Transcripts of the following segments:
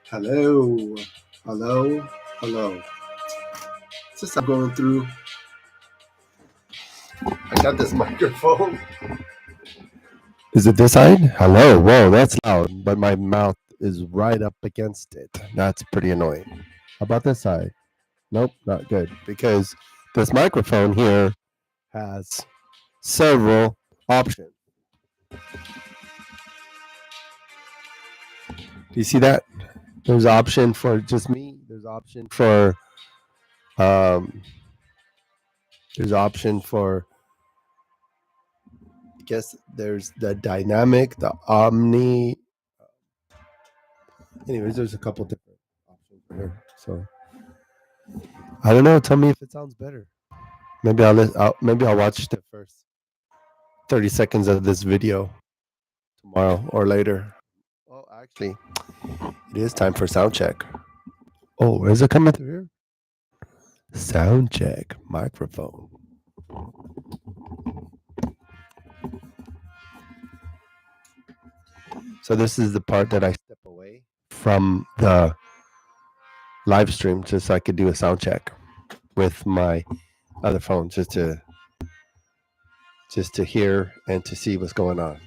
Hello, hello, hello. Since I'm going through, I got this microphone. Is it this side? Hello, whoa, that's loud, but my mouth is right up against it. That's pretty annoying. How about this side? Nope, not good because this microphone here has several options. Do you see that? There's option for just me. Um, there's option for guess there's the dynamic, the omni. Anyways, there's a couple different options here. So I don't know. Tell me if it sounds better. Maybe I'll watch the first 30 seconds of this video tomorrow or later. Oh, actually, it is time for sound check. Oh, is it coming through here? Sound check microphone. So this is the part that I step away from the live stream just so I could do a sound check with my other phone just to hear and to see what's going on.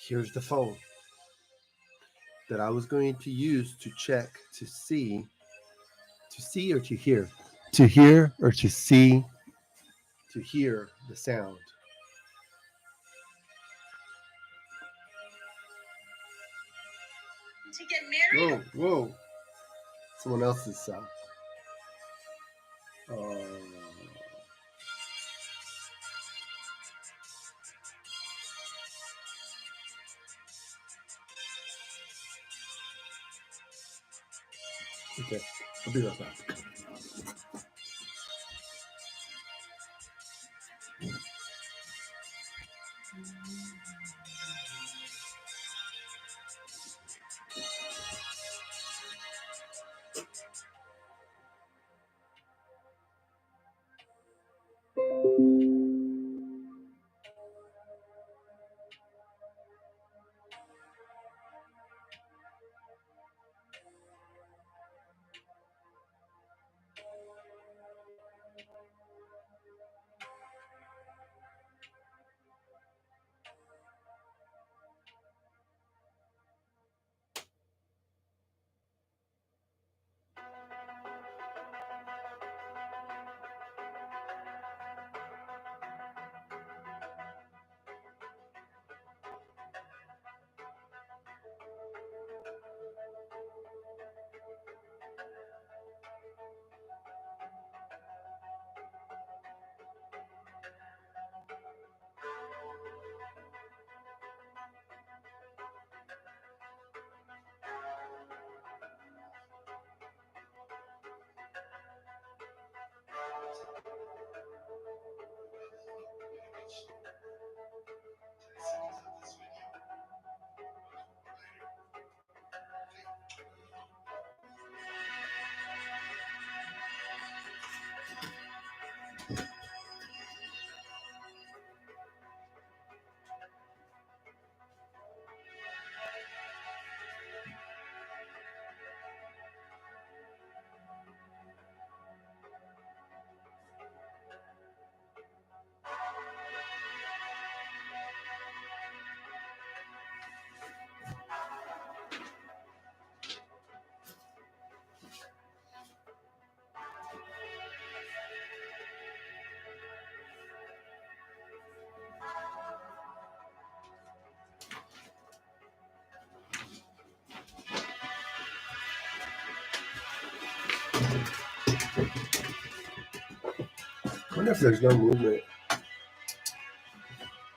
Here's the phone that I was going to use to check to see or to hear, or to see, to hear the sound. To get married? Whoa. Someone else's sound. Okay, I'll be right back. I wonder if there's no movement.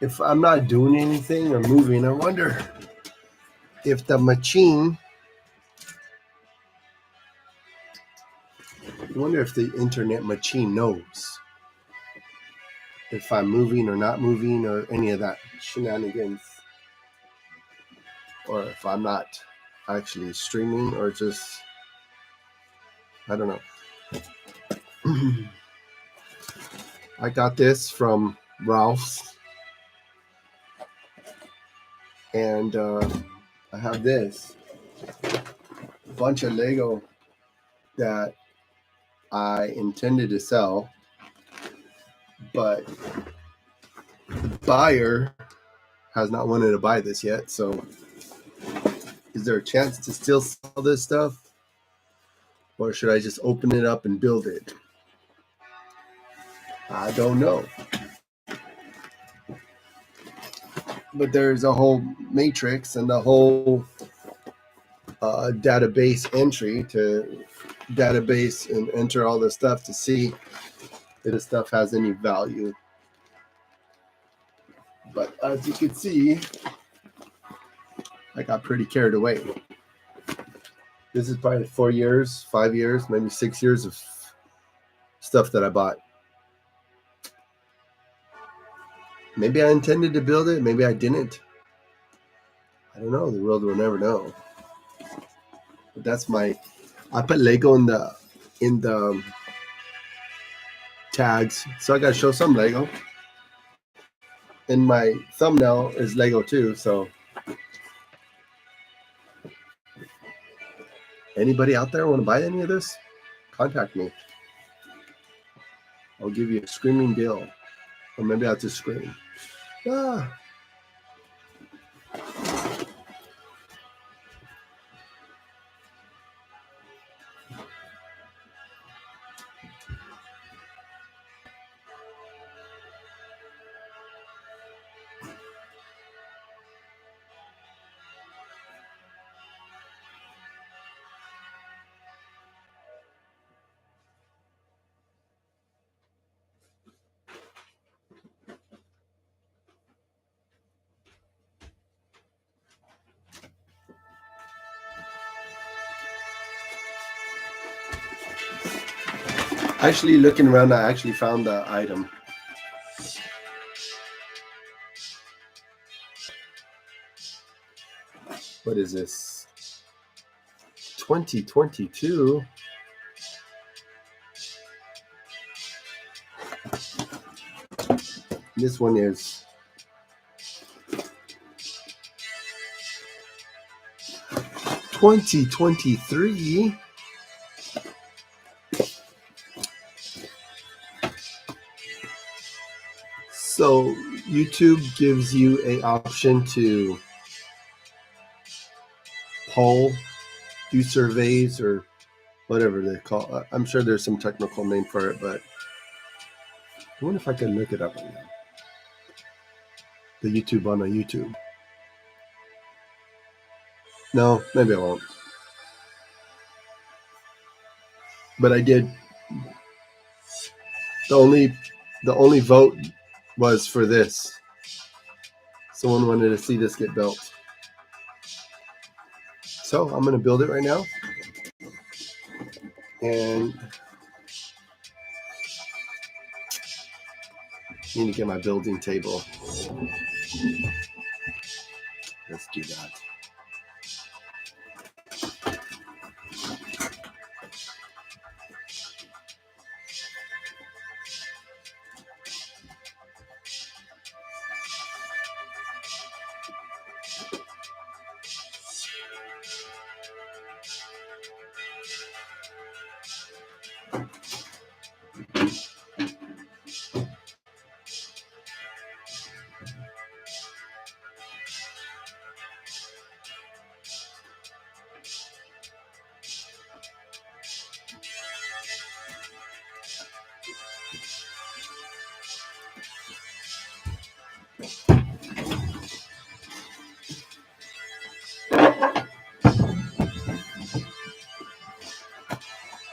If I'm not doing anything or moving, I wonder if the machine, I wonder if the internet machine knows if I'm moving or not moving or any of that shenanigans. Or if I'm not actually streaming or just, I don't know. I got this from Ralph's, and I have this bunch of Lego that I intended to sell, but the buyer has not wanted to buy this yet. So is there a chance to still sell this stuff, or should I just open it up and build it? I don't know. But there's a whole matrix and the whole database entry to database and enter all this stuff to see if this stuff has any value. But as you can see, I got pretty carried away. This is probably 4 years, 5 years, maybe 6 years of stuff that I bought. Maybe I intended to build it, maybe I didn't. I don't know. The world will never know. But that's I put Lego in the tags, so I gotta show some Lego. And my thumbnail is Lego too, so anybody out there want to buy any of this? Contact me. I'll give you a screaming deal. Or maybe I'll just scream. Ah. Actually, looking around, I actually found the item. What is this? 2022. This one is 2023. So YouTube gives you an option to poll, do surveys, or whatever they call it. I'm sure there's some technical name for it, but I wonder if I can look it up right now. The YouTube on a YouTube. No, maybe I won't. But I did. The only vote was for this. Someone wanted to see this get built. So I'm going to build it right now. And I need to get my building table. Let's do that.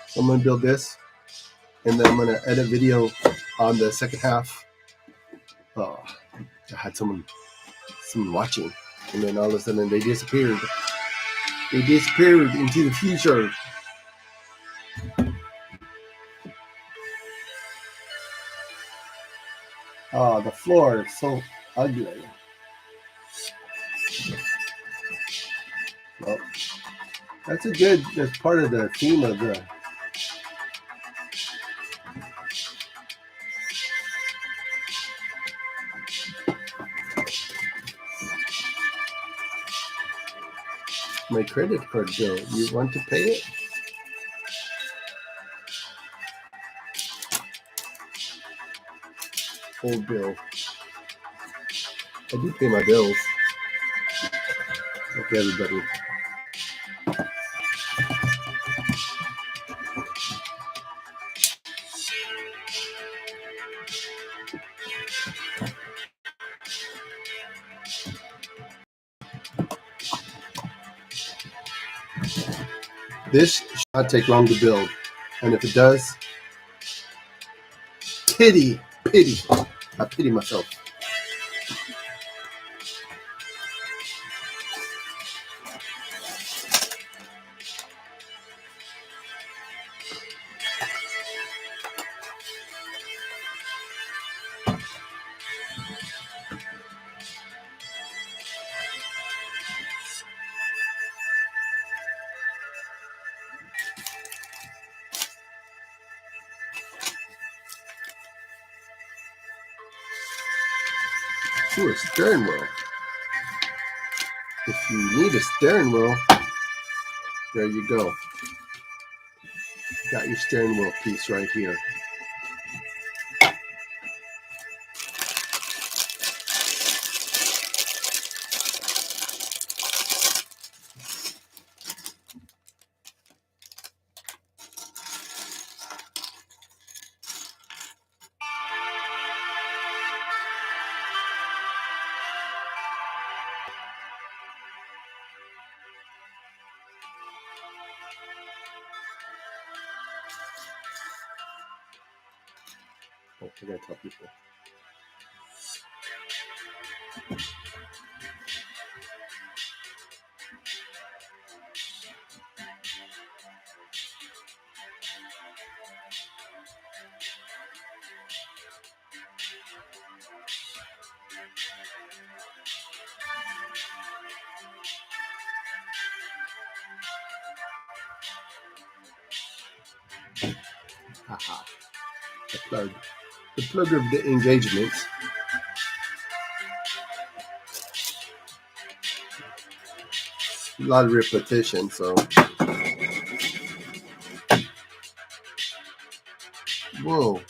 So I'm going to build this. and then I'm gonna edit video on the second half. I had someone watching, and then all of a sudden they disappeared. They disappeared into the future. Oh, the floor is so ugly. Well, that's part of the theme of the. My credit card bill. You want to pay it? Old bill. I do pay my bills. Like everybody. This should not take long to build. And if it does, pity. I pity myself. Ooh, a steering wheel. If you need a steering wheel, there you go. Got your steering wheel piece right here. Oh, I gotta tell people. Haha. The plug. The plug of the engagements. A lot of repetition, so. Whoa.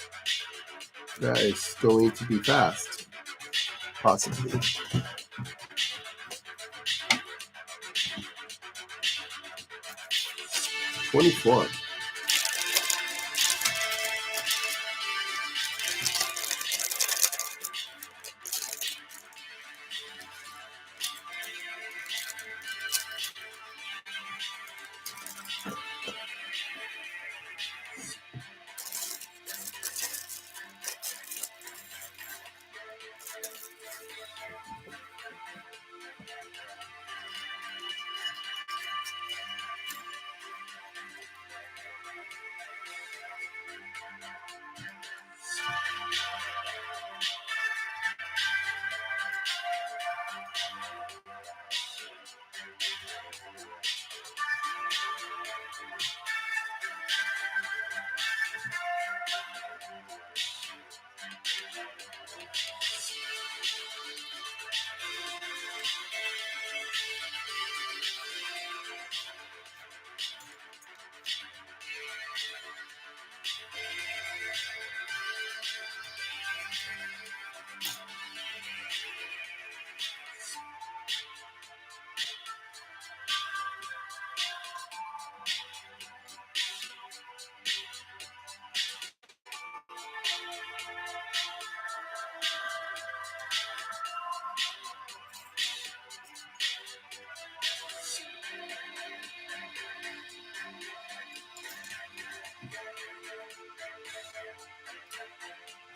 That is going to be fast. Possibly. 24.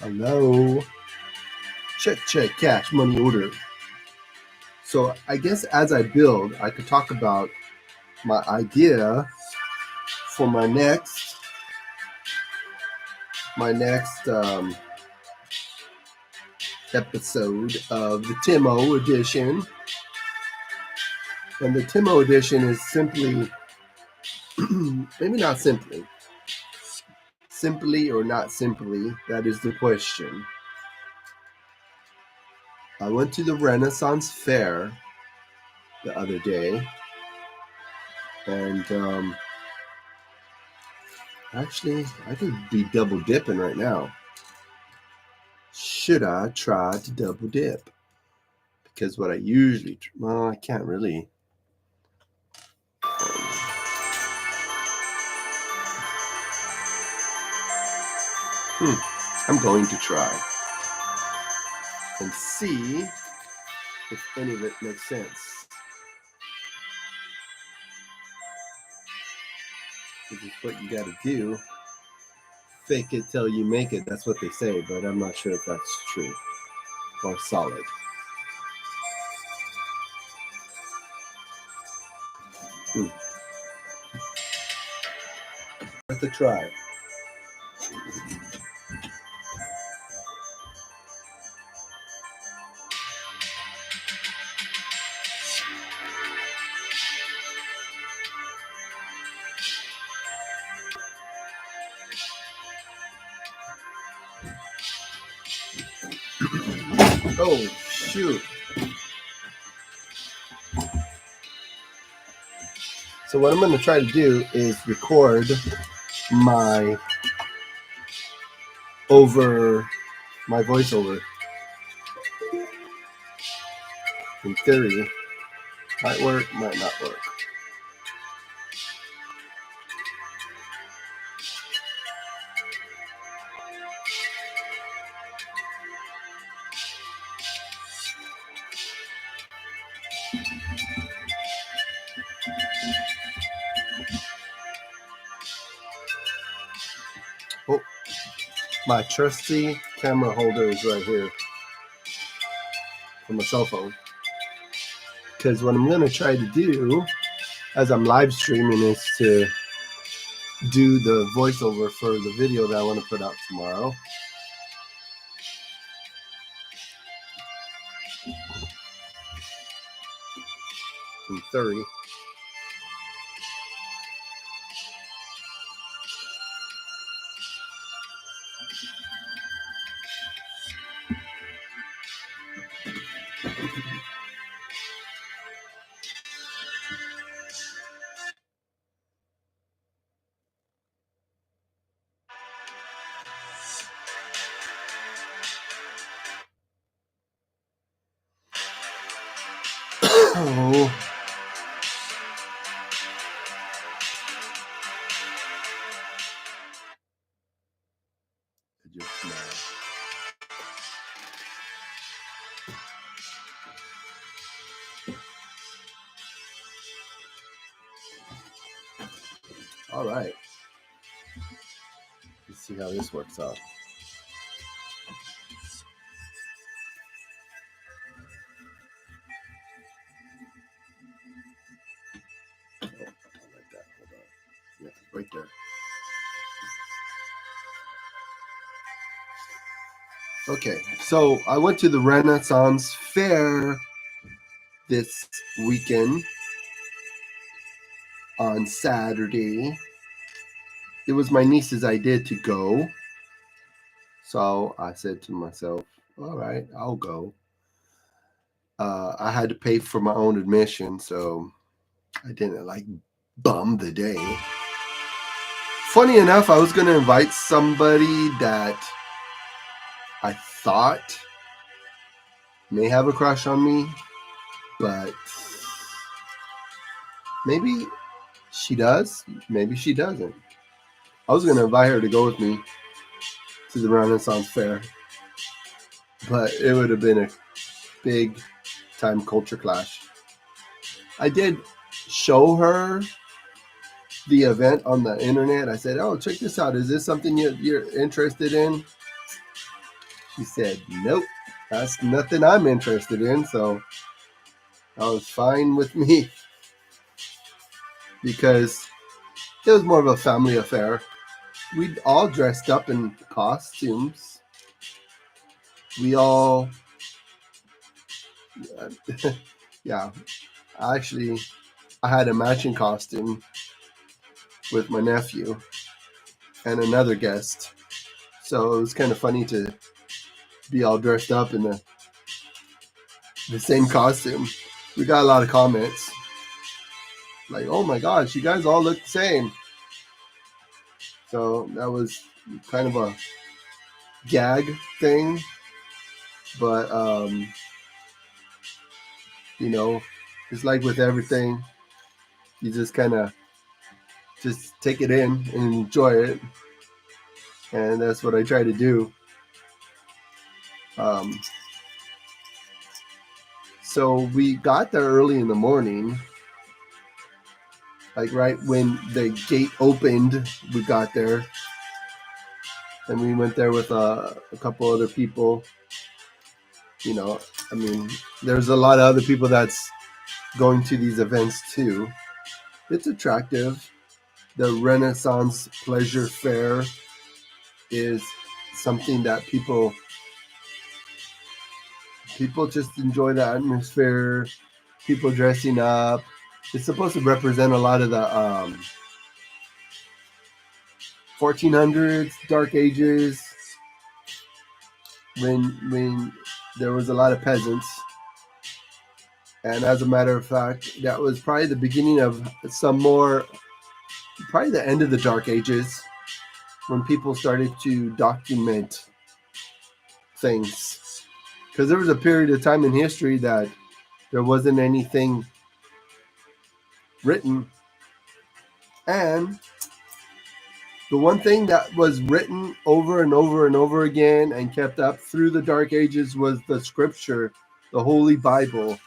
Hello. Check, cash, money order. So I guess as I build, I could talk about my idea for my next episode of the Timo edition. And the Timo edition is simply, maybe not simply or not simply, that is the question. I went to the Renaissance Fair the other day, and actually, I could be double dipping right now. Should I try to double dip? Because what I usually, I can't really. I'm going to try and see if any of it makes sense. Which is what you got to do. Fake it till you make it. That's what they say, but I'm not sure if that's true or solid. Worth a try. Oh, shoot. So what I'm going to try to do is record my voiceover. In theory, might work, might not work. Oh, my trusty camera holder is right here for my cell phone. Because what I'm going to try to do as I'm live streaming is to do the voiceover for the video that I want to put out tomorrow. In theory. Oh. Just now. All right. Let's see how this works out. Oh, I like that. Hold on. Yeah, right there. Okay, so I went to the Renaissance Fair this weekend on Saturday. It was my niece's idea to go. So I said to myself, all right, I'll go. I had to pay for my own admission, so I didn't bum the day. Funny enough, I was going to invite somebody that I thought may have a crush on me, but maybe she does, maybe she doesn't. I was going to invite her to go with me to the Renaissance Fair, but it would have been a big time culture clash. I did show her the event on the internet. I said, oh, check this out. Is this something you're interested in? She said, nope, that's nothing I'm interested in. So that was fine with me because it was more of a family affair. We all dressed up in costumes. We all, yeah, actually, I had a matching costume with my nephew and another guest. So it was kind of funny to be all dressed up in the same costume. We got a lot of comments like, oh my gosh, you guys all look the same. So that was kind of a gag thing. But, you know, it's like with everything, you just kind of just take it in and enjoy it. And that's what I try to do. Um, so we got there early in the morning. Like right when the gate opened, we got there. And we went there with a couple other people. You know, I mean, there's a lot of other people that's going to these events too. It's attractive. The Renaissance Pleasure Fair is something that people just enjoy the atmosphere. People dressing up. It's supposed to represent a lot of the 1400s, Dark Ages, when there was a lot of peasants. And as a matter of fact, that was probably the beginning of some more, probably the end of the Dark Ages, when people started to document things. Because there was a period of time in history that there wasn't anything written. And the one thing that was written over and over and over again and kept up through the Dark Ages was the scripture. The Holy Bible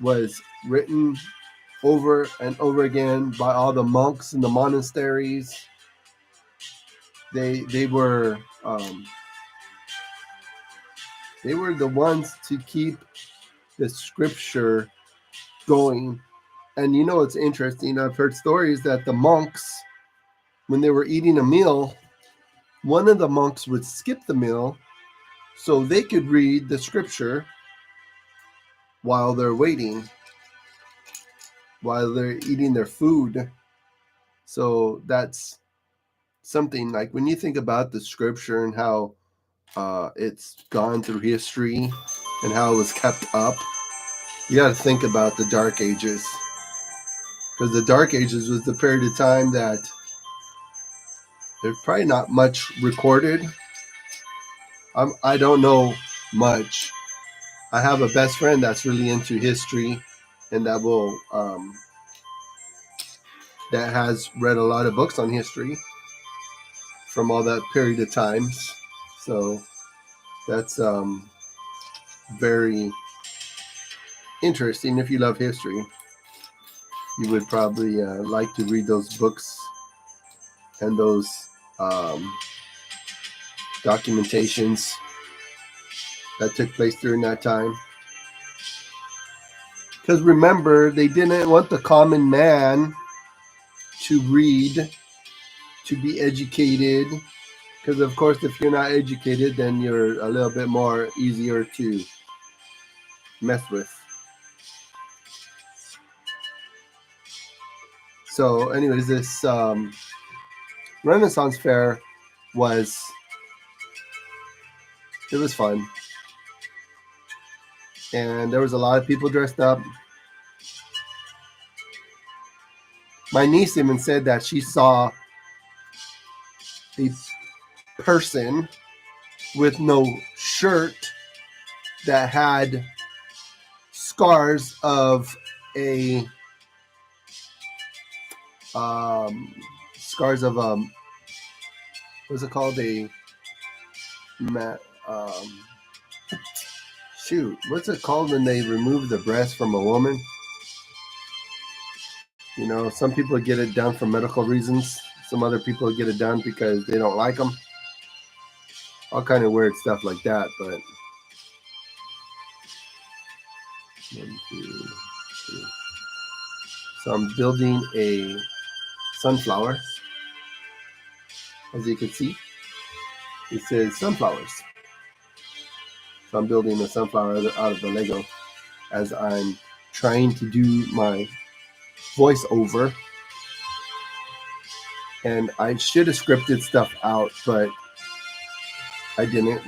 was written over and over again by all the monks in the monasteries. They were the ones to keep the scripture going. And you know, it's interesting. I've heard stories that the monks, when they were eating a meal, one of the monks would skip the meal so they could read the scripture while they're waiting, while they're eating their food. So that's something like when you think about the scripture and how it's gone through history and how it was kept up, you got to think about the Dark Ages. Because the Dark Ages was the period of time that there's probably not much recorded. I don't know much. I have a best friend that's really into history and that has read a lot of books on history from all that period of times. So that's very interesting. If you love history, you would probably like to read those books and those um, documentations that took place during that time. Because remember, they didn't want the common man to read, to be educated. Because, of course, if you're not educated, then you're a little bit more easier to mess with. So, anyways, this Renaissance Fair it was fun. And there was a lot of people dressed up. My niece even said that she saw a person with no shirt that had scars of a scars of what's it called, um what's it called when they remove the breast from a woman? You know, some people get it done for medical reasons. Some other people get it done because they don't like them. all kind of weird stuff like that. But 1, 2, 3. So I'm building a sunflower. As you can see, it says sunflowers. So I'm building a sunflower out of the Lego as I'm trying to do my voiceover. And I should have scripted stuff out, but I didn't.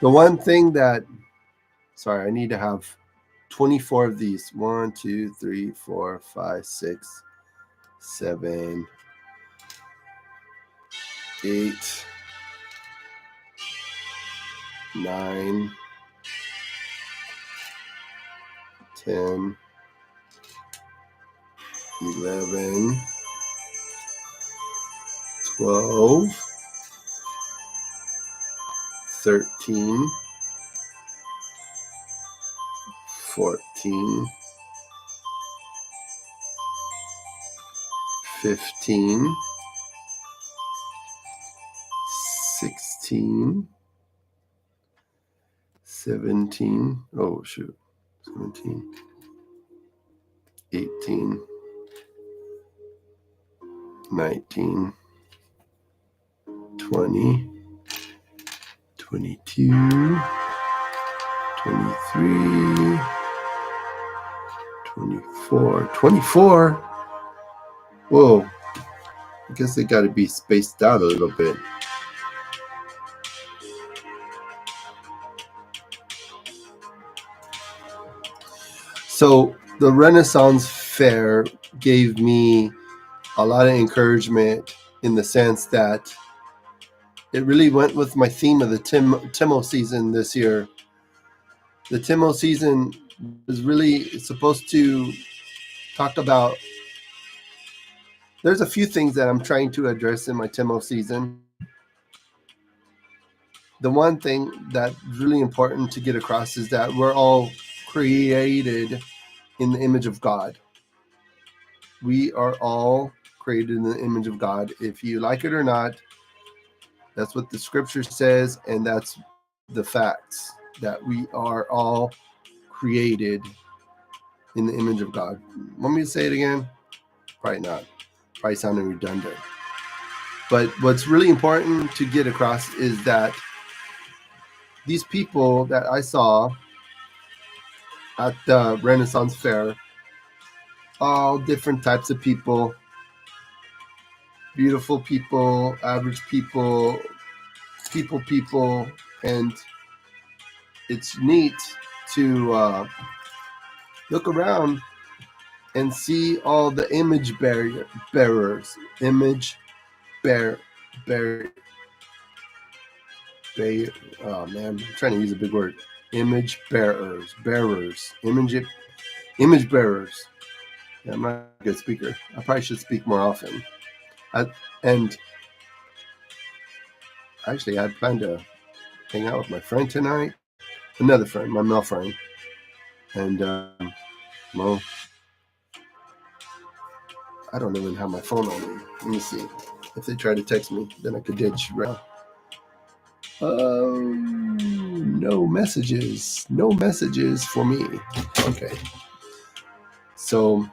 The one thing that, sorry, I need to have 24 of these. 1, 2, 3, 4, 5, 6, 7, 8, 9, 10, 11, 12, 13, 14, 15, 16, 17. Oh, shoot. 17, 18, 19, 20, 22, 23, 24. 24? Whoa. I guess they got to be spaced out a little bit. So the Renaissance Fair gave me a lot of encouragement in the sense that it really went with my theme of the Timo season this year. The Timo season is really supposed to talk about. There's a few things that I'm trying to address in my Timo season. The one thing that's really important to get across is that we're all created in the image of God. We are all created in the image of God. If you like it or not, that's what the scripture says, and that's the facts, that we are all created in the image of God. Want me to say it again? Probably not. Probably sounding redundant. But what's really important to get across is that these people that I saw at the Renaissance Fair, all different types of people, beautiful people, average people, people, and it's neat to look around and see all the bearers, bear, oh man, I'm trying to use a big word. Image bearers, image bearers. Yeah, I'm not a good speaker. I probably should speak more often. And actually, I plan to hang out with my friend tonight. Another friend, my male friend. And, well, I don't even have my phone on me. Let me see. If they try to text me, then I could ditch right now. No messages. No messages for me. Okay. So,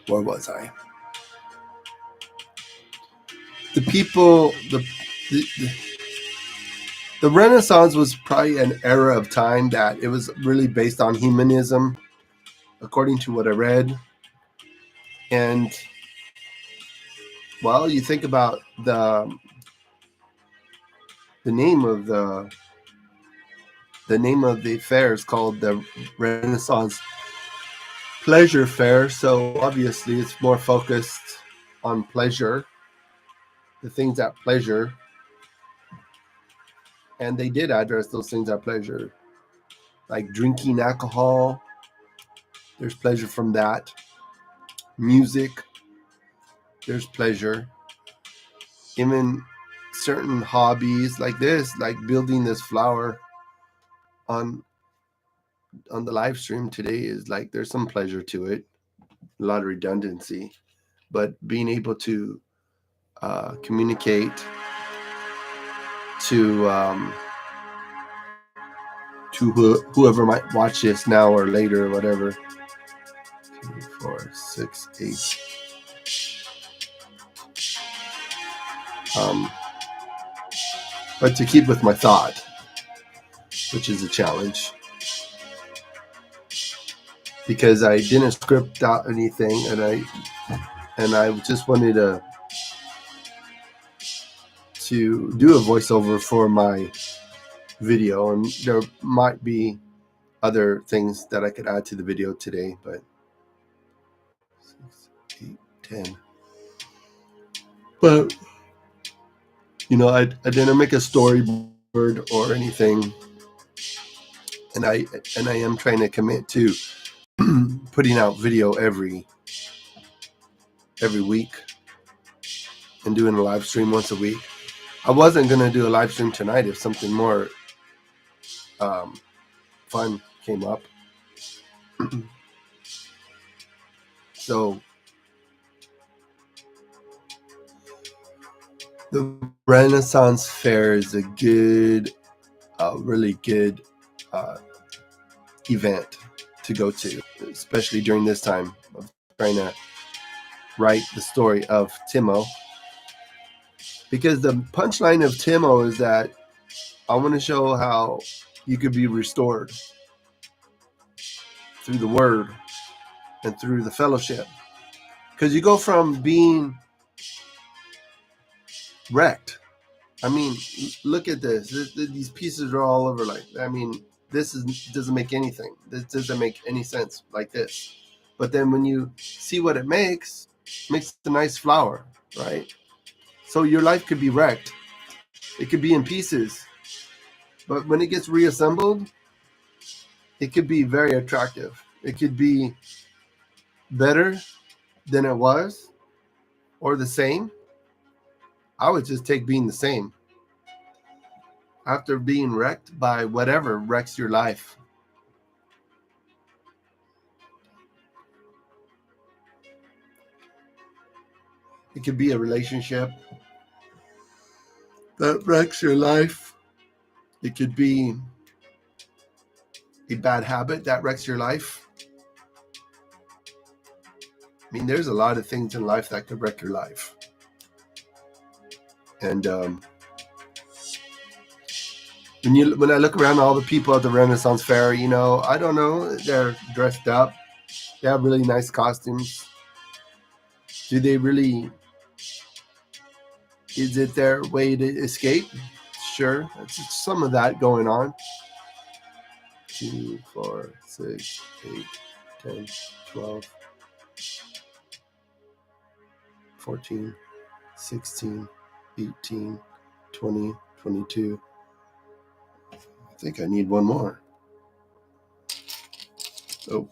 where was I? The people, the Renaissance was probably an era of time that it was really based on humanism, according to what I read. And, well, you think about the name of the fair is called the Renaissance Pleasure Fair. So obviously it's more focused on pleasure, the things at pleasure. And they did address those things at pleasure, like drinking alcohol. There's pleasure from that. Music, there's pleasure. Even certain hobbies like this, like building this flower on the live stream today, is like there's some pleasure to it, a lot of redundancy, but being able to communicate to whoever might watch this now or later or whatever. 2, 4, 6, 8. But to keep with my thought, which is a challenge, because I didn't script out anything, and I just wanted to do a voiceover for my video, and there might be other things that I could add to the video today, but 6, 8, 10. But I didn't make a storyboard or anything, and I am trying to commit to putting out video every week and doing a live stream once a week. I wasn't gonna do a live stream tonight if something more fun came up. So the Renaissance Fair is a good, really good event to go to, especially during this time of trying to write the story of Timo. Because the punchline of Timo is that I want to show how you could be restored through the word and through the fellowship. Because you go from being wrecked. I mean, look at this. These pieces are all over. This doesn't make anything. This doesn't make any sense like this. But then when you see what it makes a nice flower, right? So your life could be wrecked. It could be in pieces. But when it gets reassembled, it could be very attractive. It could be better than it was or the same. I would just take being the same. After being wrecked by whatever wrecks your life. It could be a relationship that wrecks your life. It could be a bad habit that wrecks your life. I mean, there's a lot of things in life that could wreck your life. And when I look around all the people at the Renaissance Fair, I don't know, they're dressed up. They have really nice costumes. Do they really? Is it their way to escape? Sure, it's some of that going on. 2, 4, 6, 8, 10, 12, 14, 16, 18, 20, 22. I think I need one more. Oh,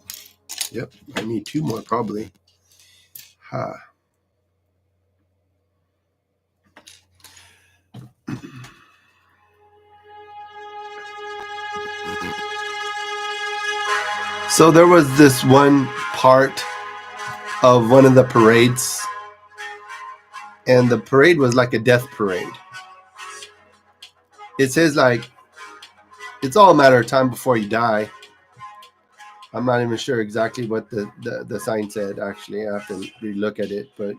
yep, I need 2 more probably. Ha. So there was this one part of one of the parades, and the parade was like a death parade. It says it's all a matter of time before you die. I'm not even sure exactly what the sign said, actually. I have to re-look at it, but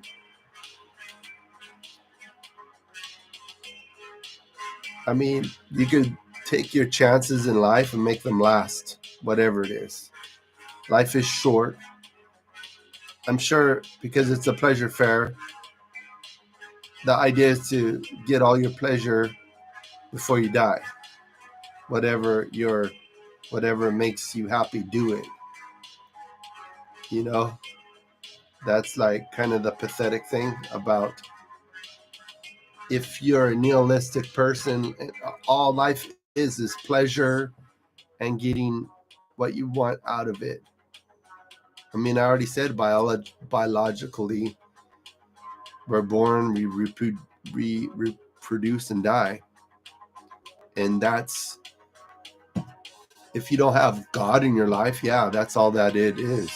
I mean, you could take your chances in life and make them last, whatever it is. Life is short. I'm sure because it's a pleasure fair, the idea is to get all your pleasure before you die. Whatever makes you happy, do it. That's like kind of the pathetic thing about if you're a nihilistic person, all life is pleasure and getting what you want out of it. I mean, I already said biologically, we're born, we reproduce and die. And that's, if you don't have God in your life, yeah, that's all that it is.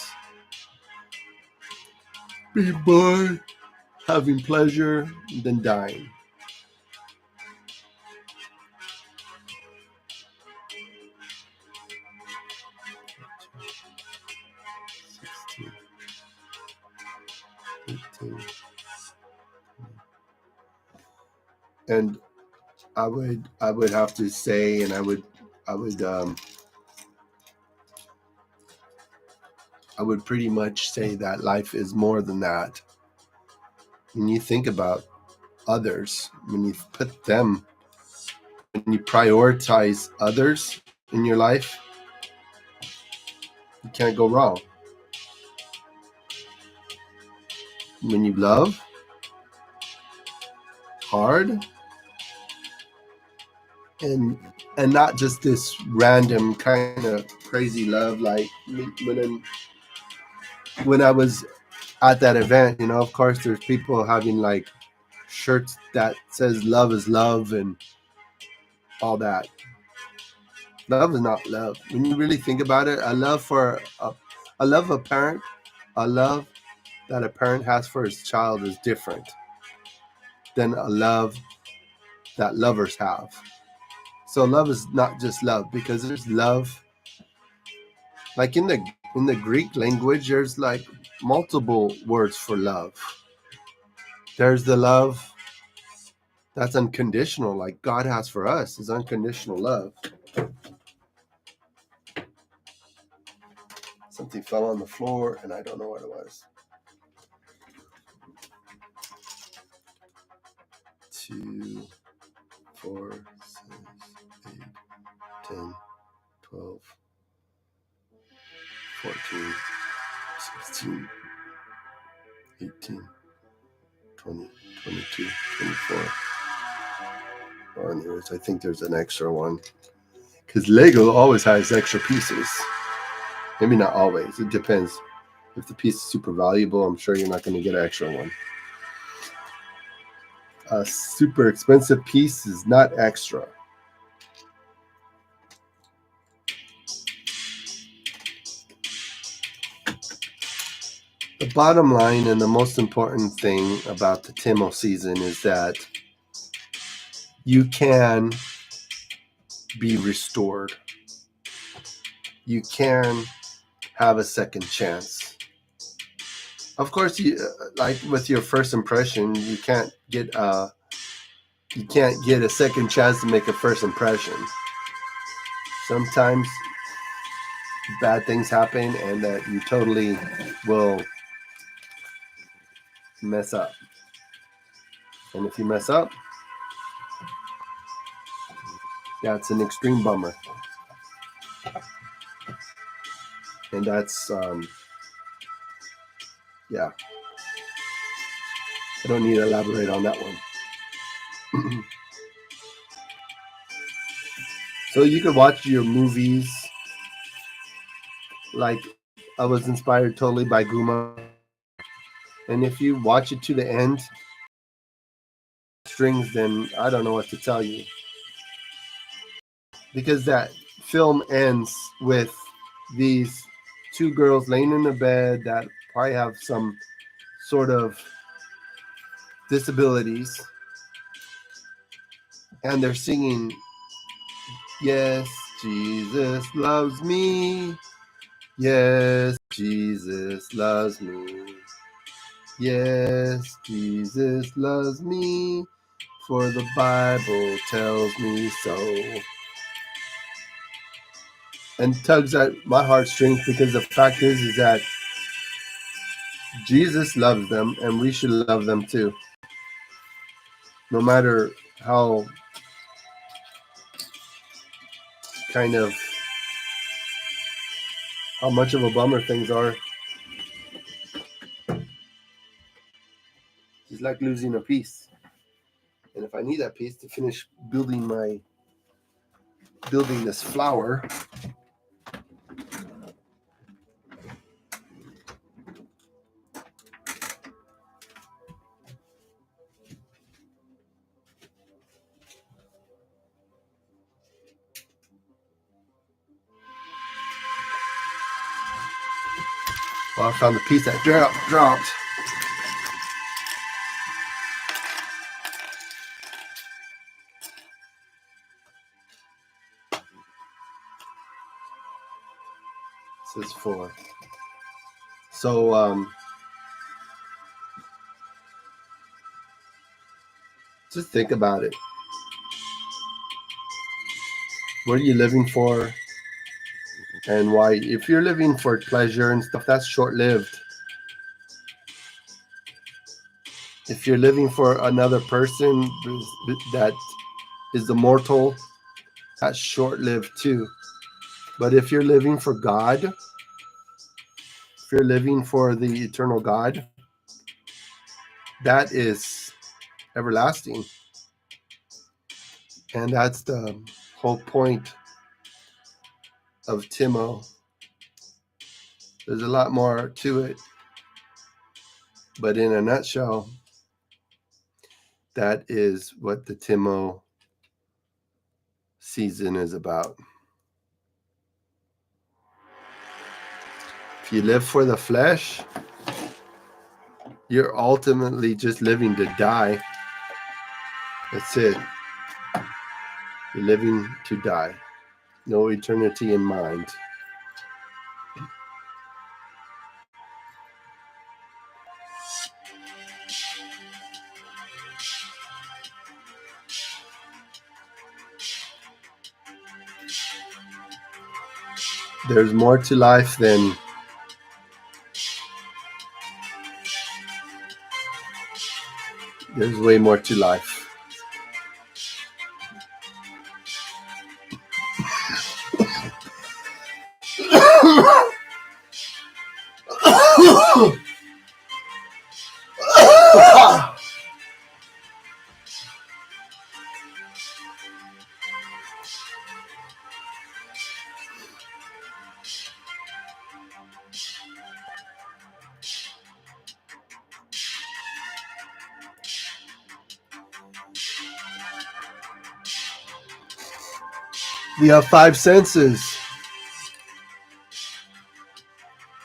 Be born, having pleasure than dying. And I would have to say, and I would pretty much say that life is more than that. When you think about others, when you put them, when you prioritize others in your life, you can't go wrong. When you love hard, and not just this random kind of crazy love, like when I was at that event, of course there's people having like shirts that says love is love and all that. Love is not love. When you really think about it, a love a parent, a love that a parent has for his child is different than a love that lovers have. So love is not just love, because there's love like in the Greek language, there's like multiple words for love. There's the love that's unconditional, like God has for us, is unconditional love. Something fell on the floor and I don't know what it was. 2, 4, 6, 8, 10, 12, 14, 16, 18, 20, 22, 24. Well, anyways, I think there's an extra one. Because Lego always has extra pieces. Maybe not always. It depends. If the piece is super valuable, I'm sure you're not going to get an extra one. A super expensive piece is not extra. The bottom line and the most important thing about the Timo season is that you can be restored. You can have a second chance. Of course, you like with your first impression, you can't get a second chance to make a first impression. Sometimes bad things happen and that you totally will mess up. And if you mess up, that's an extreme bummer. And that's, yeah. I don't need to elaborate on that one. So you could watch your movies. Like, I was inspired totally by Guma. And if you watch it to the end, strings, then I don't know what to tell you. Because that film ends with these two girls laying in the bed that probably have some sort of disabilities. And they're singing, "Yes, Jesus loves me. Yes, Jesus loves me. Yes, Jesus loves me. For the Bible tells me so." And tugs at my heartstrings, because the fact is that Jesus loves them and we should love them too. No matter how kind of how much of a bummer things are. It's like losing a piece. And if I need that piece to finish building this flower, well, I found the piece that dropped. is for. So just think about it. What are you living for and why? If you're living for pleasure and stuff, that's short-lived. If you're living for another person that is immortal, that's short-lived too. But if you're living for God, if you're living for the eternal God, that is everlasting. And that's the whole point of Timo. There's a lot more to it. But in a nutshell, that is what the Timo season is about. If you live for the flesh, you're ultimately just living to die. That's it. You're living to die. No eternity in mind. There's more to life than there's way more to life. We have five senses.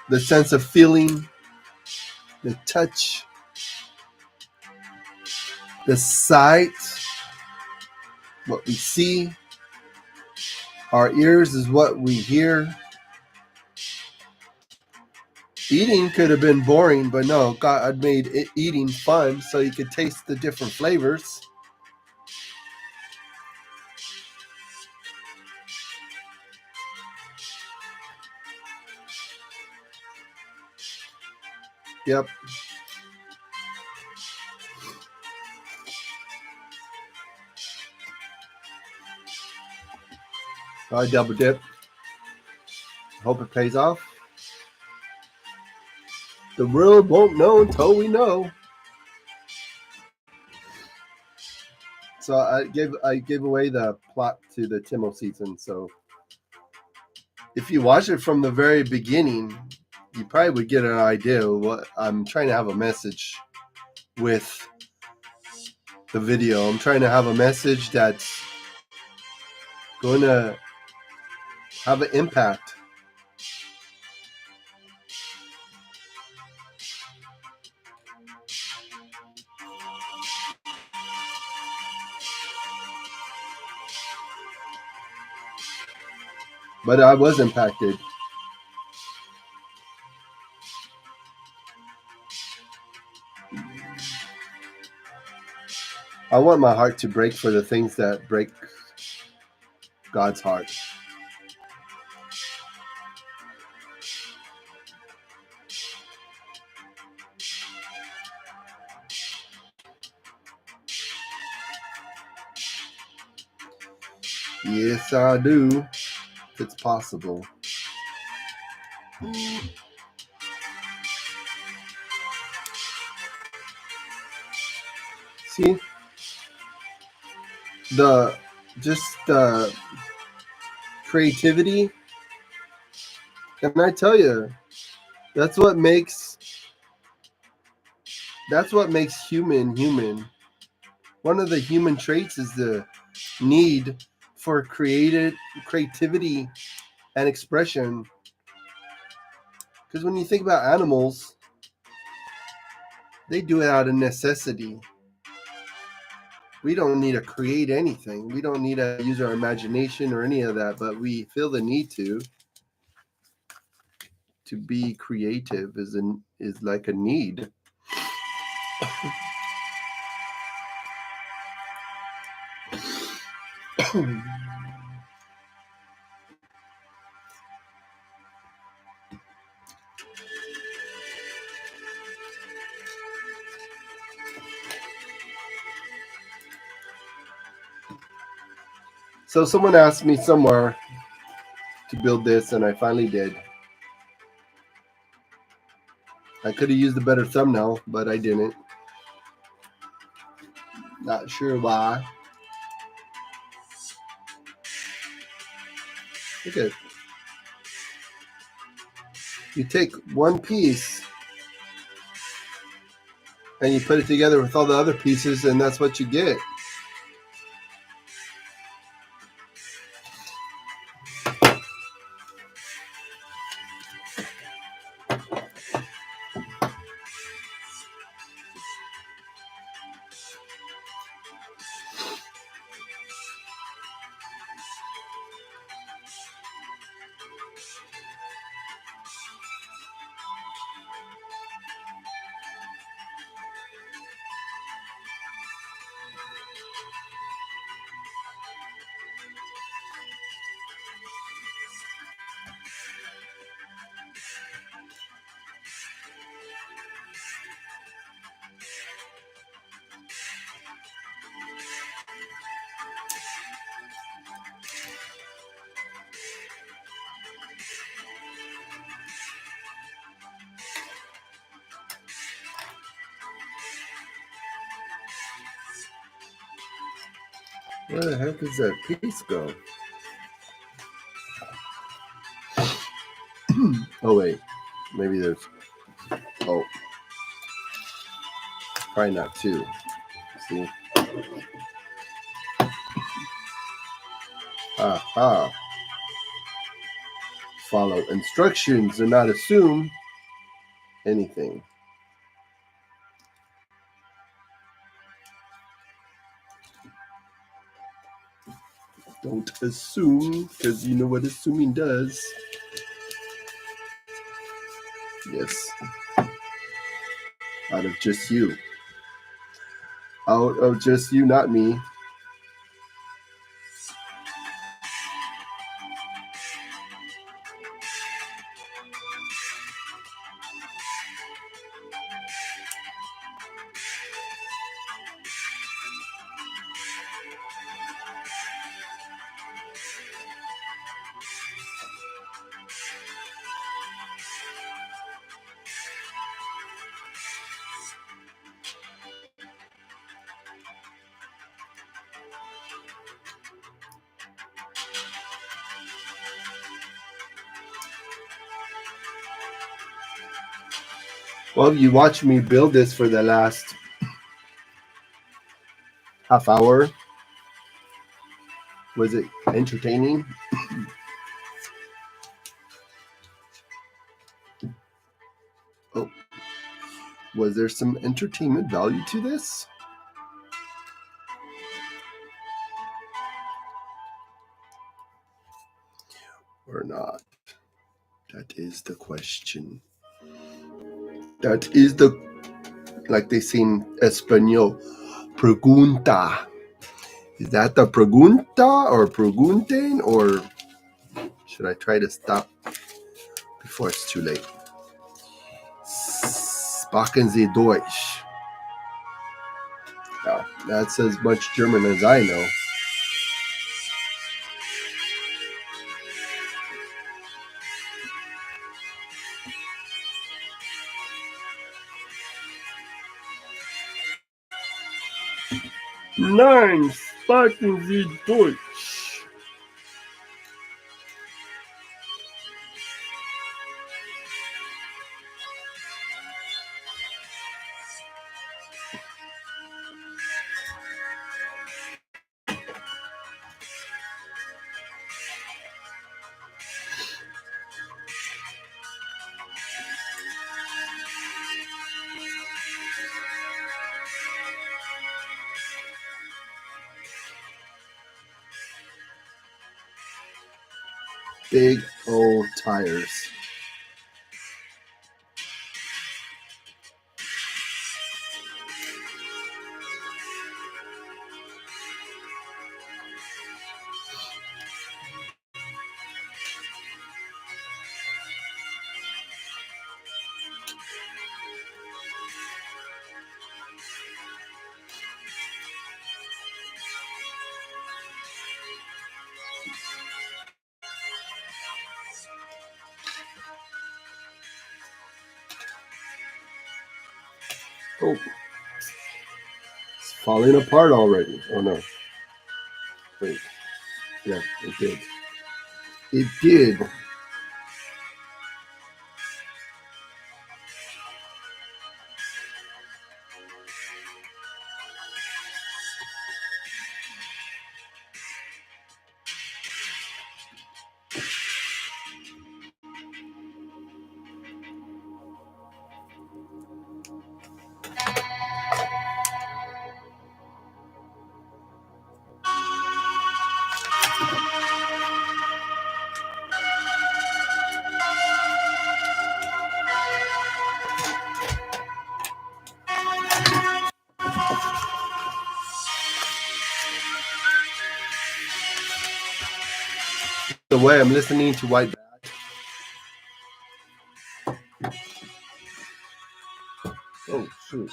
The sense of feeling, the touch, the sight, what we see. Our ears is what we hear. Eating could have been boring, but no, God made eating fun so you could taste the different flavors. Yep. I double dip. Hope it pays off. The world won't know until we know. So I gave away the plot to the Timo season. So if you watch it from the very beginning, you probably would get an idea of what I'm trying to have a message with the video. I'm trying to have a message that's going to have an impact. But I was impacted. I want my heart to break for the things that break God's heart. Yes, I do. If it's possible. See, the creativity, and I tell you, that's what makes human. One of the human traits is the need for creativity and expression. Because when you think about animals, they do it out of necessity. We don't need to create anything. We don't need to use our imagination or any of that, but we feel the need to. to be creative is like a need. So someone asked me somewhere to build this, and I finally did. I could have used a better thumbnail, but I didn't. Not sure why. Look at it. You take one piece and you put it together with all the other pieces, and that's what you get. Where the heck does that piece go? Oh wait, maybe there's. Oh, probably not two. See? Aha. Follow instructions and not assume anything. Don't assume, because you know what assuming does. Yes. Out of just you. Out of just you, not me. Well, you watched me build this for the last half hour. Was it entertaining? Oh, was there some entertainment value to this? Or not? That is the question. That is the, like they say in Espanol, pregunta. Is that the pregunta or pregunten, or should I try to stop before it's too late? Sprachen Sie Deutsch. Yeah, that's as much German as I know. Nein, sprechen Sie Deutsch. Big old tires. Oh, it's falling apart already. Oh no. Wait. Yeah, it did. It did. The way I'm listening to White Bat. Oh shoot.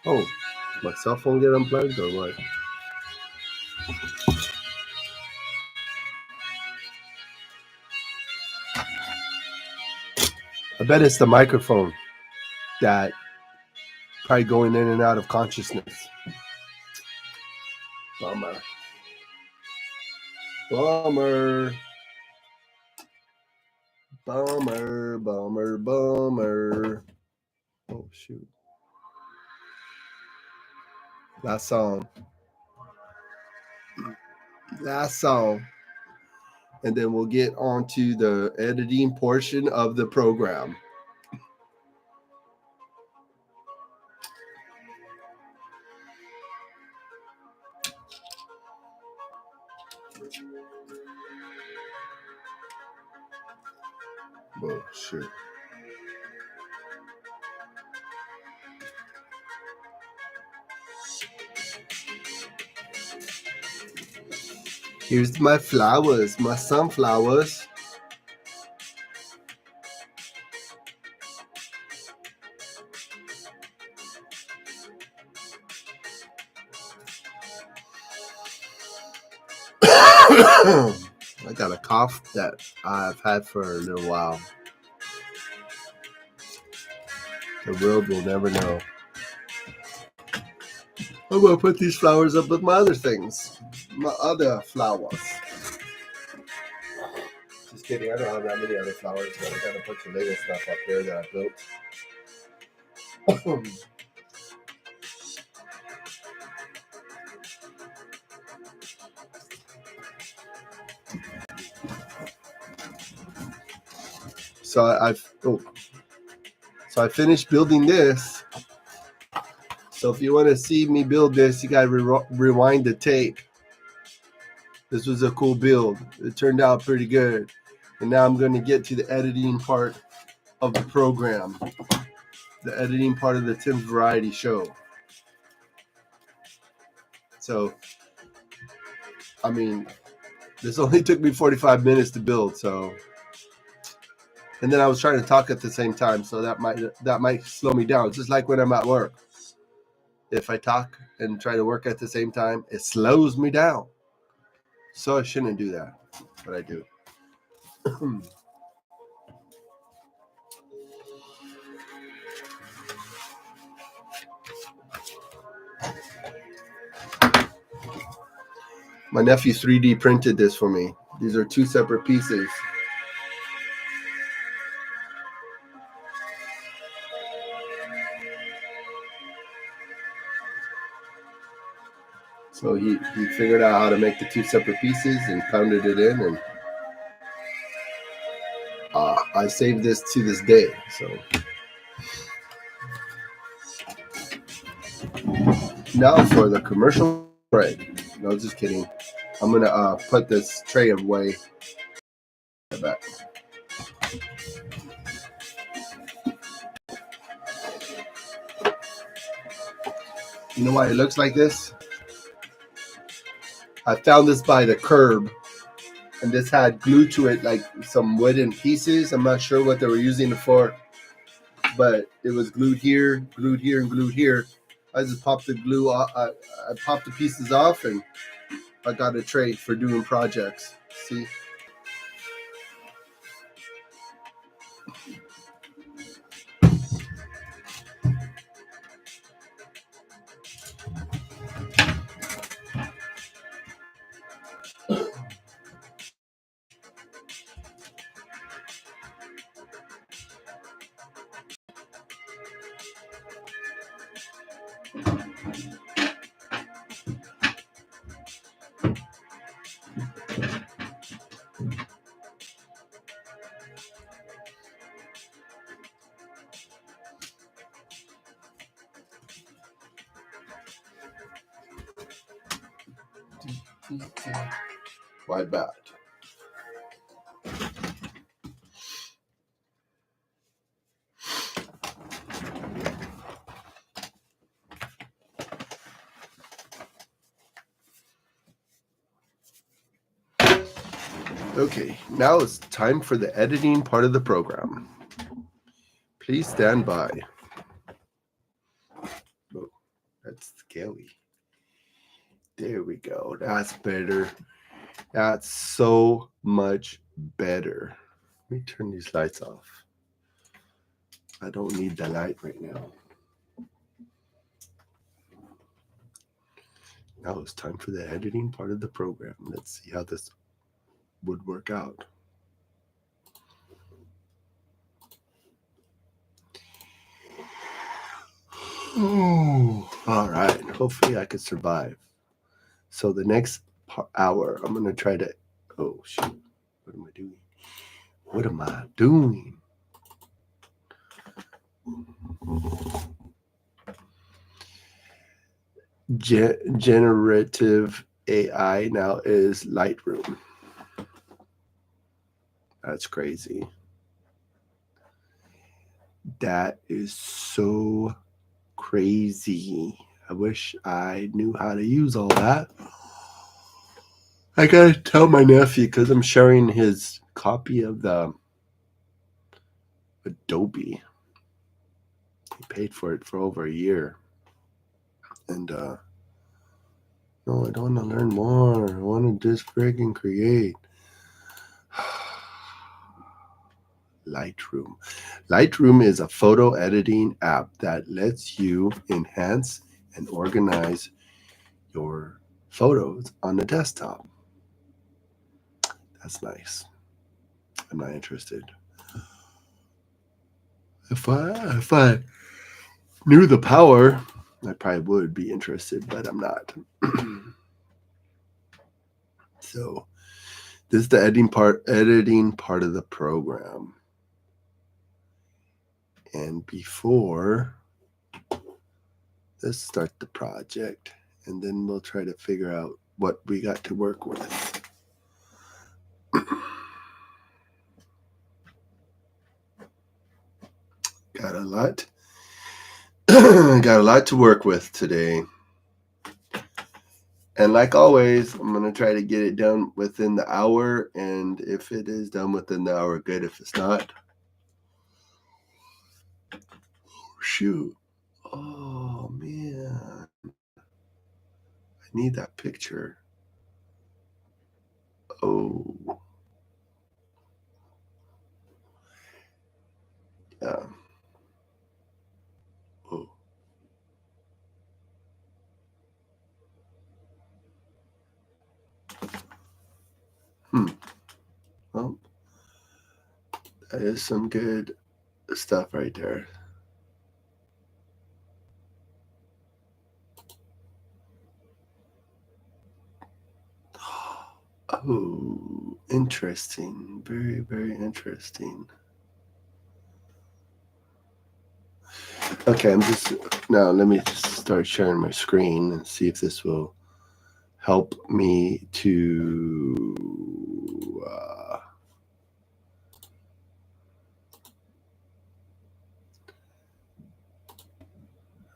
Oh, my cell phone get unplugged or what? I bet it's the microphone that probably going in and out of consciousness. Bummer. Bummer. Bummer. Bummer. Bummer. Oh shoot. Last song. Last song. And then we'll get on to the editing portion of the program. Oh shit. Here's my flowers, my sunflowers. I got a cough that I've had for a little while. The world will never know. I'm going to put these flowers up with my other things. My other flowers. Just kidding. I don't have that many other flowers, but I got a bunch of Lego stuff up there that I built. So I finished building this. So if you want to see me build this, you got to rewind the tape. This was a cool build. It turned out pretty good. And now I'm going to get to the editing part of the program. The editing part of the Tim's Variety Show. So, I mean, this only took me 45 minutes to build. So, and then I was trying to talk at the same time. So that might slow me down. Just like when I'm at work. If I talk and try to work at the same time, it slows me down. So I shouldn't do that, but I do. My nephew 3D printed this for me. These are two separate pieces. So he figured out how to make the two separate pieces and pounded it in, and I saved this to this day. So now for the commercial break. No, just kidding. I'm gonna put this tray away back. You know why it looks like this? I found this by the curb, and this had glued to it like some wooden pieces. I'm not sure what they were using it for, but it was glued here, and glued here. I just popped the glue off. I popped the pieces off, and I got a tray for doing projects. See? Why bad? Okay, now it's time for the editing part of the program. Please stand by. Oh, that's scary. There we go. That's better. That's so much better. Let me turn these lights off. I don't need the light right now. Now it's time for the editing part of the program. Let's see how this would work out. Oh, all right. Hopefully I could survive. So the next hour, I'm going to try to... Oh, shoot. What am I doing? What am I doing? Generative AI now is Lightroom. That's crazy. That is so crazy. I wish I knew how to use all that. I gotta tell my nephew because I'm sharing his copy of the Adobe. He paid for it for over a year. And no, I don't want to learn more. I want to just friggin' create. Lightroom. Lightroom is a photo editing app that lets you enhance and organize your photos on the desktop. That's nice. I'm not interested. If I knew the power, I probably would be interested, but I'm not. So this is the editing part of the program. And before, let's start the project, and then we'll try to figure out what we got to work with. Got a lot to work with today. And like always, I'm going to try to get it done within the hour. And if it is done within the hour, good. If it's not, shoot. Oh, man. I need that picture. Oh. Yeah. Oh. Well, that is some good stuff right there. Oh, interesting. Very, very interesting. Okay, let me just start sharing my screen and see if this will help me to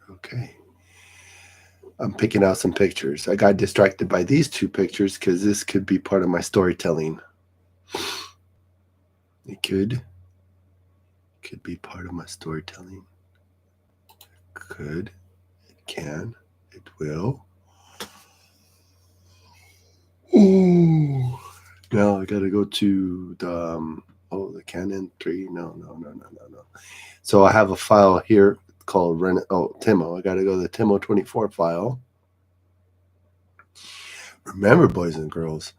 Okay. I'm picking out some pictures. I got distracted by these two pictures because this could be part of my storytelling. It could be part of my storytelling. Could, it can, it will. Ooh. Now I gotta go to the Canon 3. No. So I have a file here called Timo. I gotta go to the Timo 24 file. Remember, boys and girls,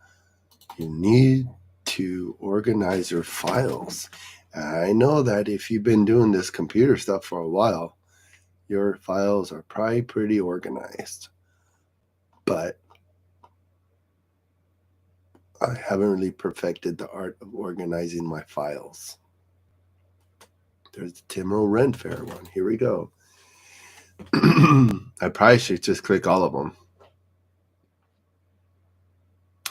you need to organize your files. I know that if you've been doing this computer stuff for a while, your files are probably pretty organized. But I haven't really perfected the art of organizing my files. There's the Timo Ren Fair one. Here we go. I probably should just click all of them.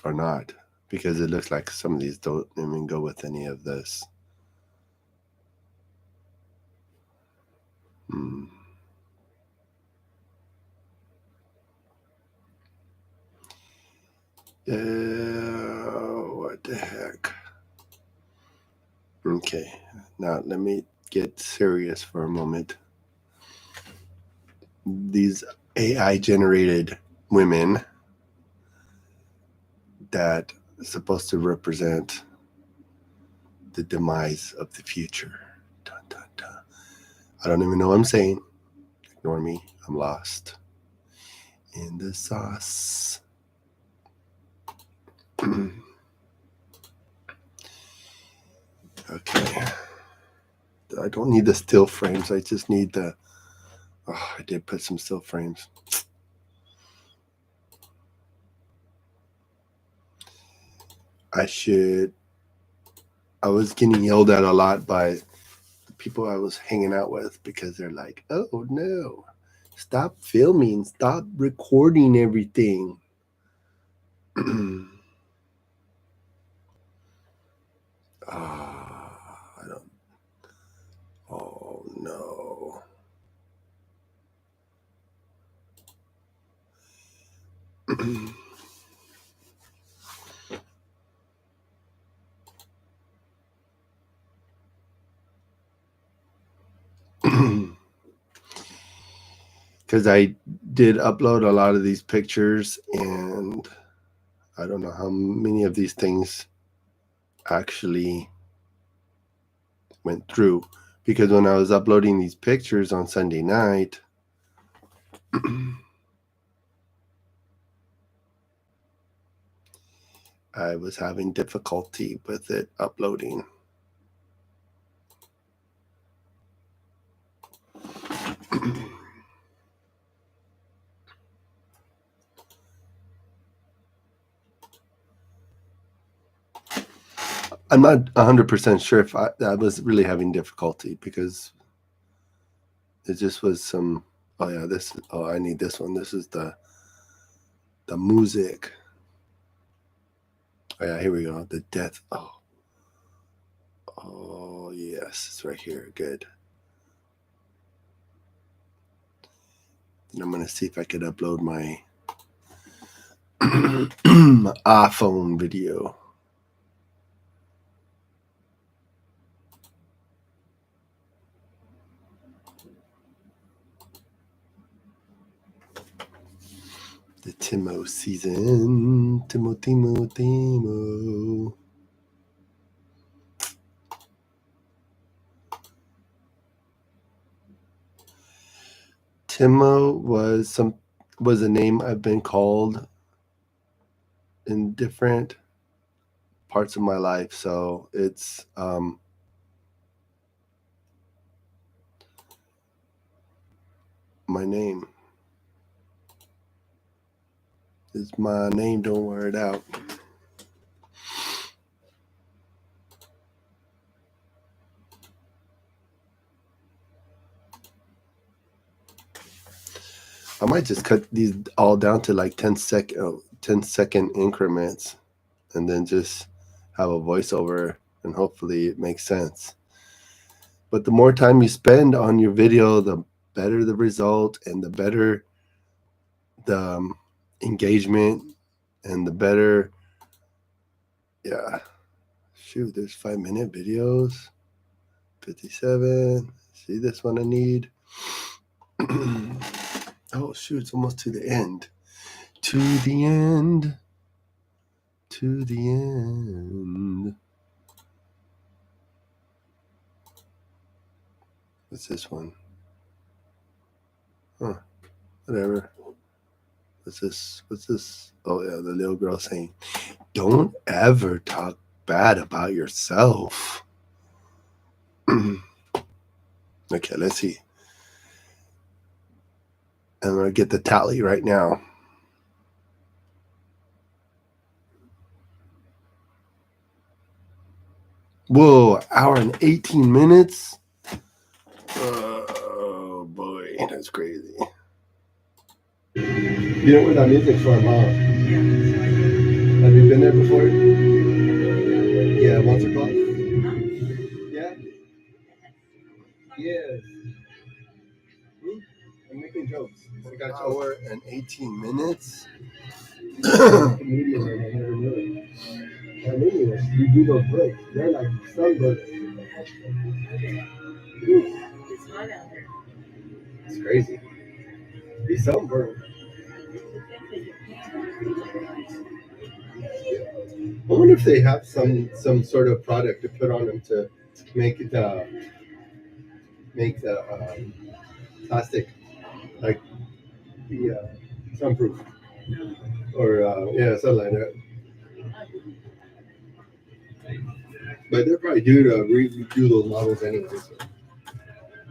Or not. Because it looks like some of these don't even go with any of this. What the heck? Okay, now let me get serious for a moment. These AI generated women that are supposed to represent the demise of the future. Dun, dun, dun. I don't even know what I'm saying. Ignore me. I'm lost in the sauce. Okay. I don't need the still frames. I just need the... Oh, I did put some still frames. I was getting yelled at a lot by the people I was hanging out with because they're like, oh no, stop filming, stop recording everything. Oh no. Because I did upload a lot of these pictures, and I don't know how many of these things actually went through. Because when I was uploading these pictures on Sunday night, I was having difficulty with it uploading. I'm not 100% sure if I was really having difficulty because it just was some... Oh yeah, I need this one. This is the music. Oh yeah, here we go. The death. Oh yes, it's right here. Good. And I'm gonna see if I could upload my my iPhone video. The Timo season. Timo. Timo was a name I've been called in different parts of my life. So it's my name. It's my name. Don't wear it out. I might just cut these all down to like 10-second increments and then just have a voiceover and hopefully it makes sense. But the more time you spend on your video, the better the result and the better the engagement and the better. Yeah. Shoot, there's 5-minute videos. 57. See this one I need. Oh, shoot, it's almost to the end. To the end. To the end. What's this one? Huh. Whatever. What's this? What's this? Oh, yeah, the little girl saying, don't ever talk bad about yourself. Okay, let's see. I'm going to get the tally right now. Whoa, hour and 18 minutes? Oh, boy, that's crazy. You know where that music's from, huh? Yeah. Have you been there before? Yeah, once or twice? Yeah? Yes. I'm making jokes. We got hour and 18 minutes. Comedian, I never knew it. And anyways, you do those breaks. They're like sunburn. It's hot out there. It's crazy. Be sunburned. I wonder if they have some sort of product to put on them to make it make the plastic like the sunproof or yeah, something like that. But they're probably due to redo those models anyway. So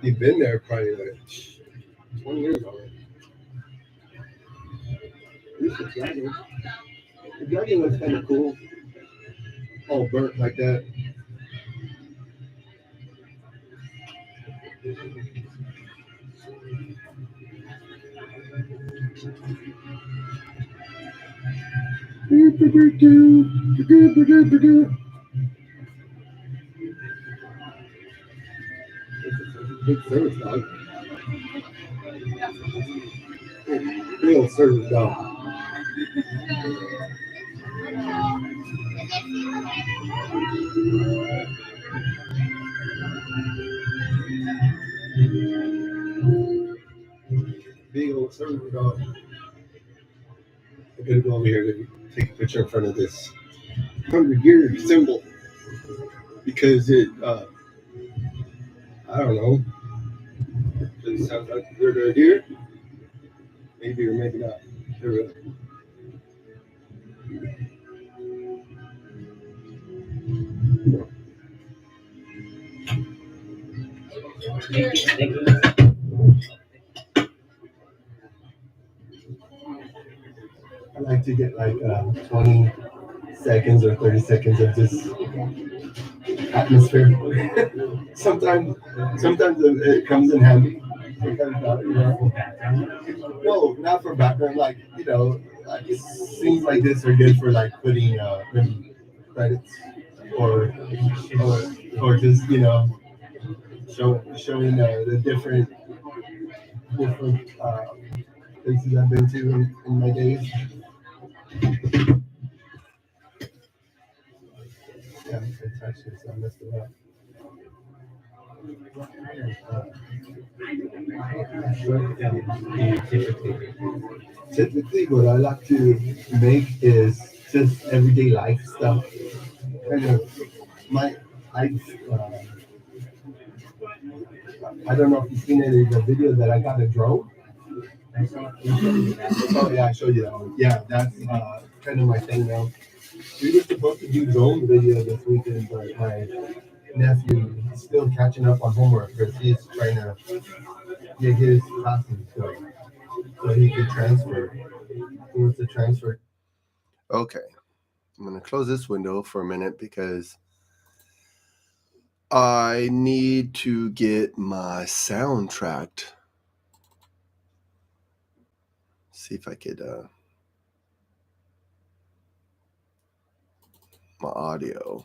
they've been there probably like 20 years already. Here's the dragon. The dragon looks kind of cool, all burnt like that. Big service dog. Big old service dog. Big old service dog. I'm gonna go over here to take a picture in front of this 100-year symbol because it, I don't know, does it sound like a good idea? Maybe or maybe not. Here we go. I like to get like 20 seconds or 30 seconds of just atmosphere. sometimes it comes in handy. Sometimes not, you know. No, not for background. Like like scenes like this are good for like putting credits or or or just showing the different places I've been to in my days. Yeah, I touched this. I messed it up. Typically, what I like to make is just everyday life stuff. Kind of my I I don't know if you've seen any of the video that I got a drone. Oh yeah, I showed you that one. Yeah, that's kind of my thing now. We were supposed to do drone video this weekend, but my nephew is still catching up on homework because he's trying to get his classes so he could transfer. He wants to transfer. Okay, I'm gonna close this window for a minute because I need to get my sound tracked. See if I could my audio.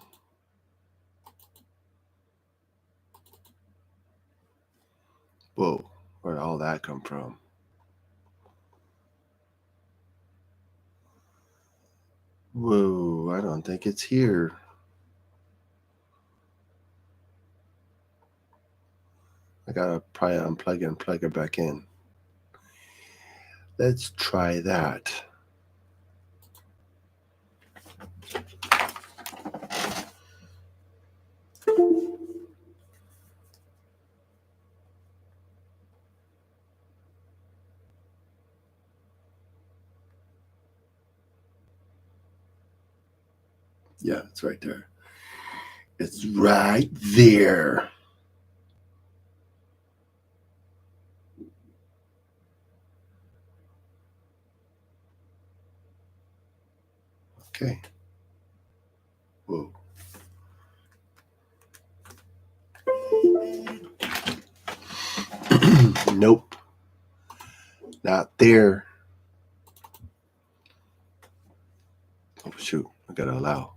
Whoa, Where'd all that come from? Whoa, I don't think it's here. I gotta probably unplug and plug it back in. Let's try that. Yeah, it's right there. It's right there. Okay. Whoa. Nope. Not there. Oh shoot. I gotta allow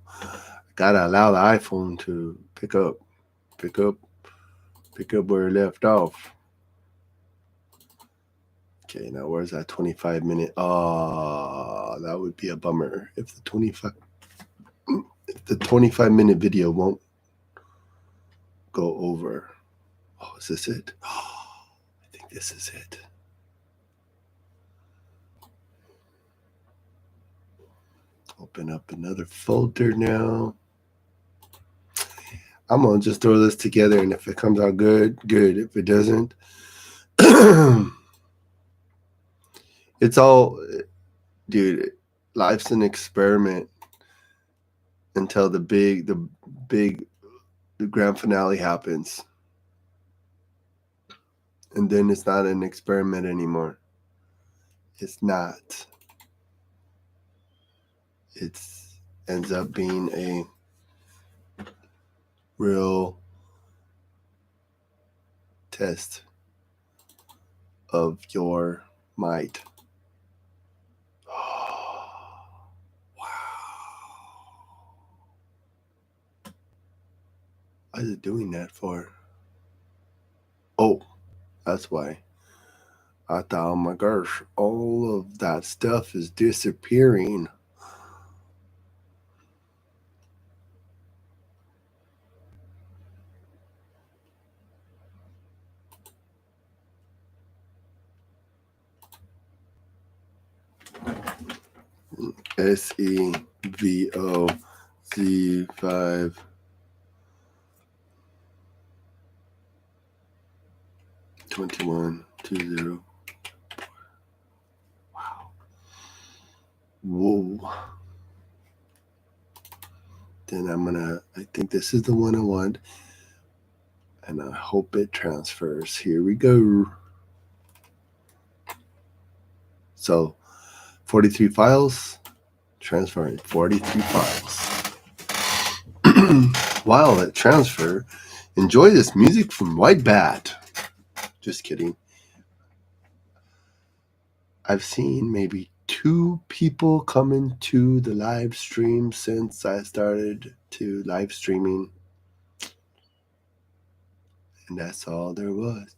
the iPhone to pick up, pick up where it left off. Okay, now where's that 25-minute? Oh, that would be a bummer if the 25-minute video won't go over. Oh, is this it? Oh, I think this is it. Open up another folder now. I'm gonna just throw this together, and if it comes out good, good. If it doesn't, it's all, dude. Life's an experiment until the grand finale happens, and then it's not an experiment anymore. It's not. It's ends up being a real test of your might. Wow. What is it doing that for? Oh, that's why. I thought, oh my gosh, all of that stuff is disappearing. SEVOZ5 2120. Wow. Whoa. Then I think this is the one I want. And I hope it transfers. Here we go. So 43 files, transferring 43 files. While it transfer, enjoy this music from White Bat. Just kidding. I've seen maybe 2 people come into the live stream since I started to live streaming. And that's all there was.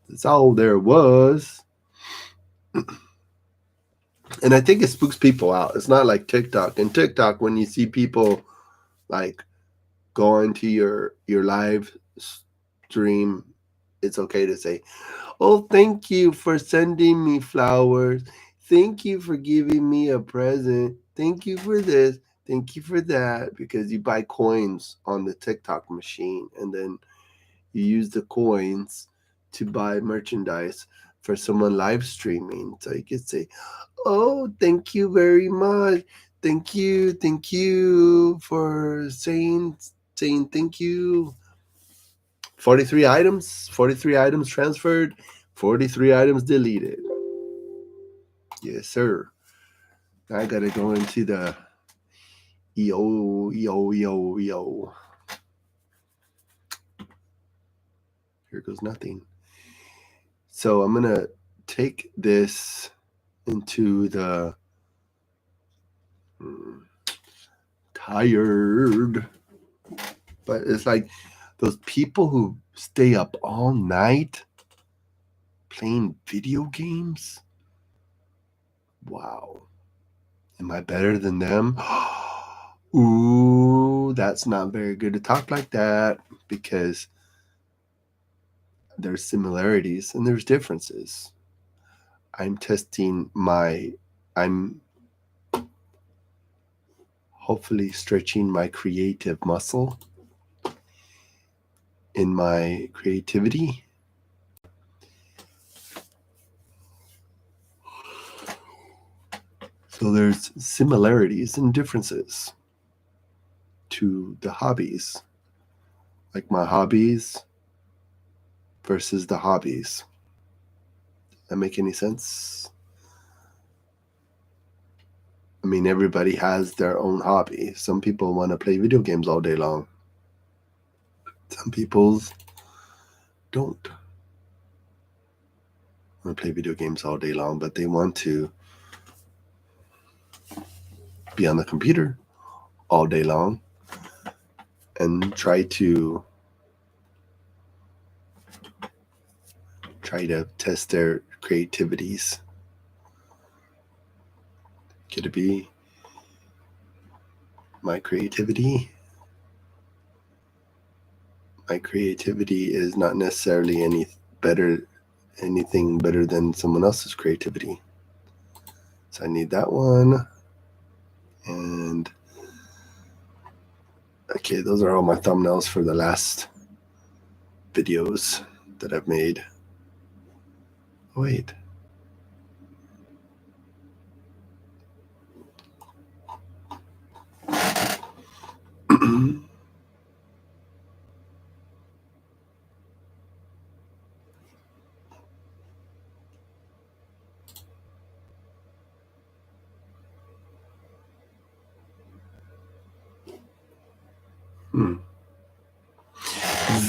That's all there was. And I think it spooks people out. It's not like TikTok. In TikTok, when you see people like go into your live stream, it's okay to say, oh, thank you for sending me flowers. Thank you for giving me a present. Thank you for this. Thank you for that. Because you buy coins on the TikTok machine, and then you use the coins to buy merchandise for someone live streaming. So you could say, oh, thank you very much. Thank you for saying thank you. 43 items transferred, 43 items deleted. Yes, sir. I gotta go into the EO. Here goes nothing. So I'm gonna take this into the tired, but it's like Those people who stay up all night playing video games? Wow. Am I better than them? Ooh, that's not very good to talk like that, because there's similarities and there's differences. I'm hopefully stretching my creative muscle in my creativity. So there's similarities and differences to the hobbies, like my hobbies versus the hobbies. That make any sense? I mean, everybody has their own hobby. Some people want to play video games all day long. Some people don't want to play video games all day long, but they want to be on the computer all day long and try to test their creativities. Could it be my creativity? My creativity is not necessarily anything better than someone else's creativity. So I need that one. And okay, those are all my thumbnails for the last videos that I've made. Oh, wait.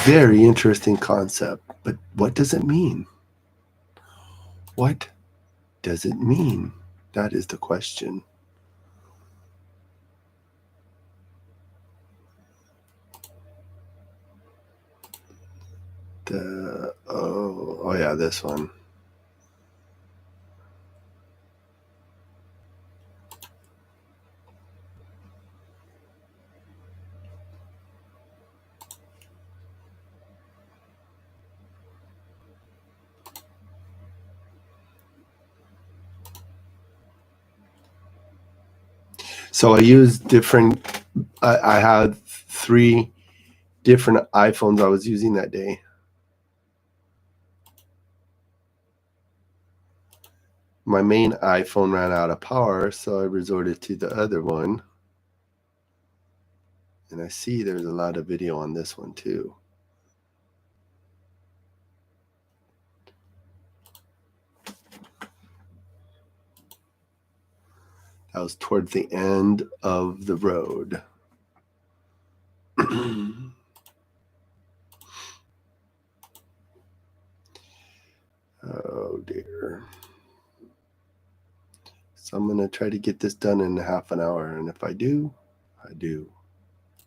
Very interesting concept, but what does it mean? What does it mean? That is the question. Oh yeah, this one. So I used different. I had 3 different iPhones I was using that day. My main iPhone ran out of power, so I resorted to the other one. And I see there's a lot of video on this one too. That was toward the end of the road. Oh dear. So I'm going to try to get this done in half an hour. And if I do, I do.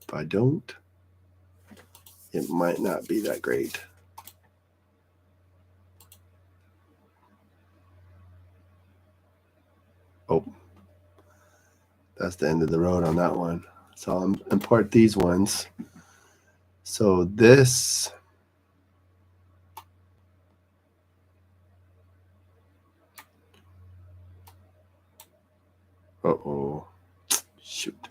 If I don't, it might not be that great. Oh, that's the end of the road on that one. So I'll import these ones. So this, uh-oh, shoot.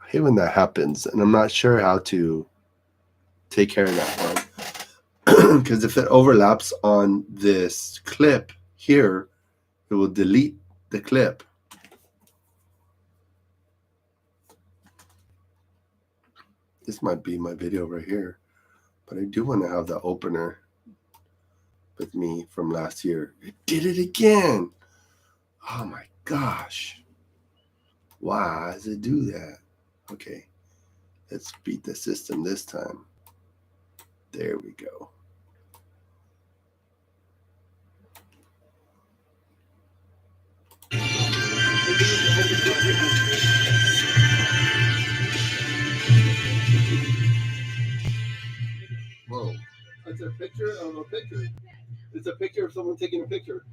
I hate when that happens, and I'm not sure how to take care of that one. Because if it overlaps on this clip here, it will delete the clip. This might be my video right here, but I do want to have the opener with me from last year. It did it again. Oh my gosh. Why does it do that? Okay, let's beat the system this time. There we go. a picture of a picture. It's a picture of someone taking a picture.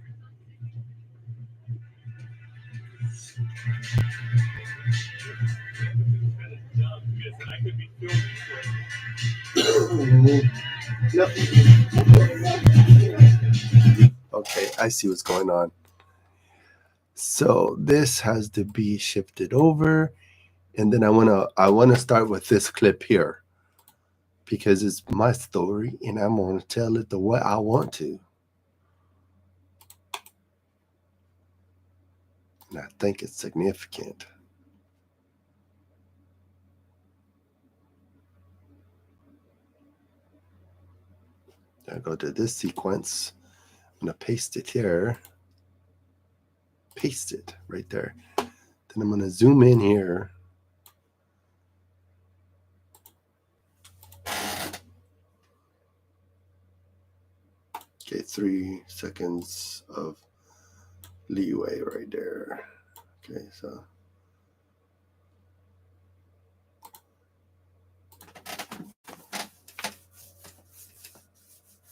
No. Okay, I see what's going on. So this has to be shifted over, and then I wanna start with this clip here because it's my story, and I'm gonna tell it the way I want to. And I think it's significant. I go to this sequence. I'm gonna paste it here. Paste it right there. Then I'm gonna zoom in here. Okay, 3 seconds of leeway right there. Okay, so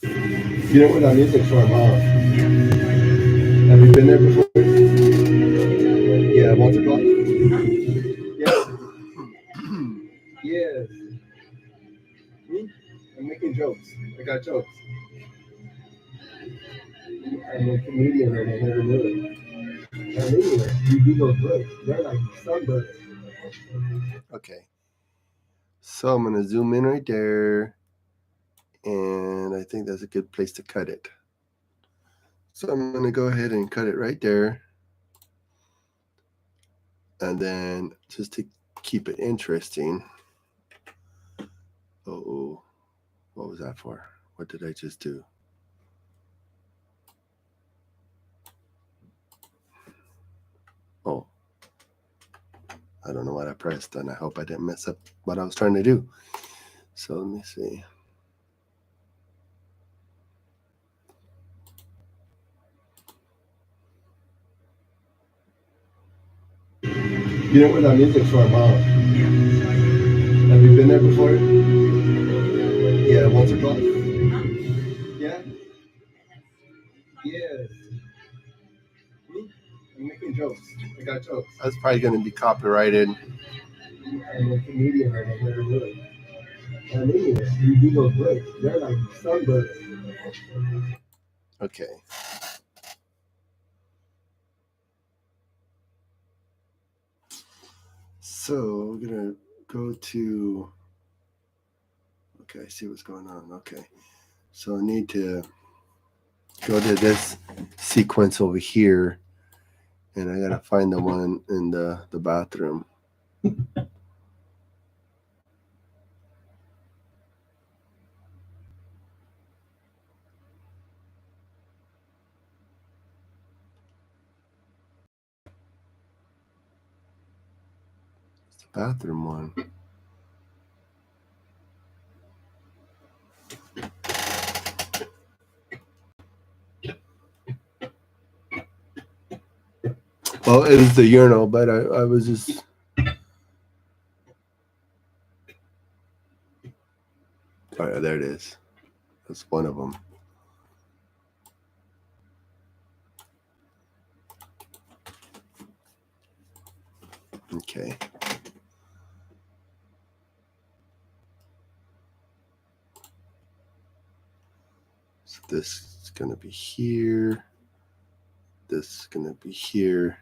you know what that music's from, huh? Have you been there before? Yeah, once or twice. Yeah. Yes. Me? I'm making jokes. I got jokes. I'm a comedian and I never knew it. And anyway, you do those braids. They're like sunburn. Okay. So I'm gonna zoom in right there, and I think that's a good place to cut it. So I'm gonna go ahead and cut it right there, and then just to keep it interesting. Oh, what was that for? What did I just do? Oh, I don't know what I pressed, and I hope I didn't mess up what I was trying to do. So let me see. You know where that music's from, huh? Have you been there before? Yeah, once or twice. Yeah. Yes. Me? I'm making jokes. I got jokes. That's probably going to be copyrighted. I'm a comedian and I never knew it. And anyway, you do those braids. They're like sunburn. Okay. So we're gonna go to. Okay, I see what's going on. Okay, so I need to go to this sequence over here, and I gotta find the one in the bathroom. It's the bathroom one. Well, it was the urinal, but I was just. Oh yeah, there it is. That's one of them. Okay. So this is gonna be here. This is gonna be here.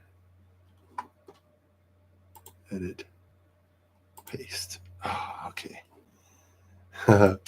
Edit. Paste. Oh, okay. Okay.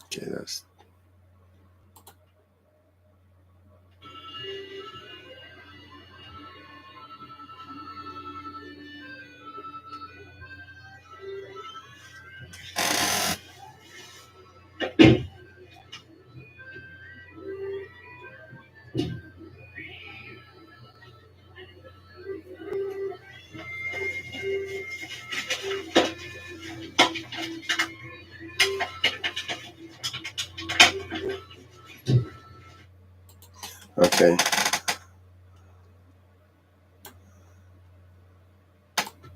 Okay, that's Okay.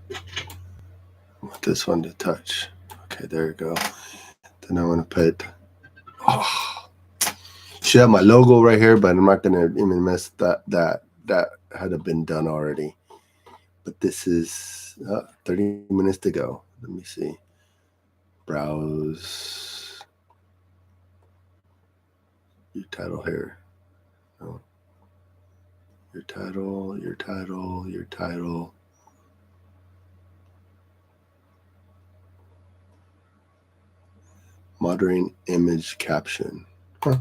I want this one to touch. Okay, there you go. Then I want to put. Oh, should have my logo right here, but I'm not gonna even mess that had been done already. But this is 30 minutes to go. Let me see. Browse your title here. No. Your title, your title, your title. Modern image caption. Huh.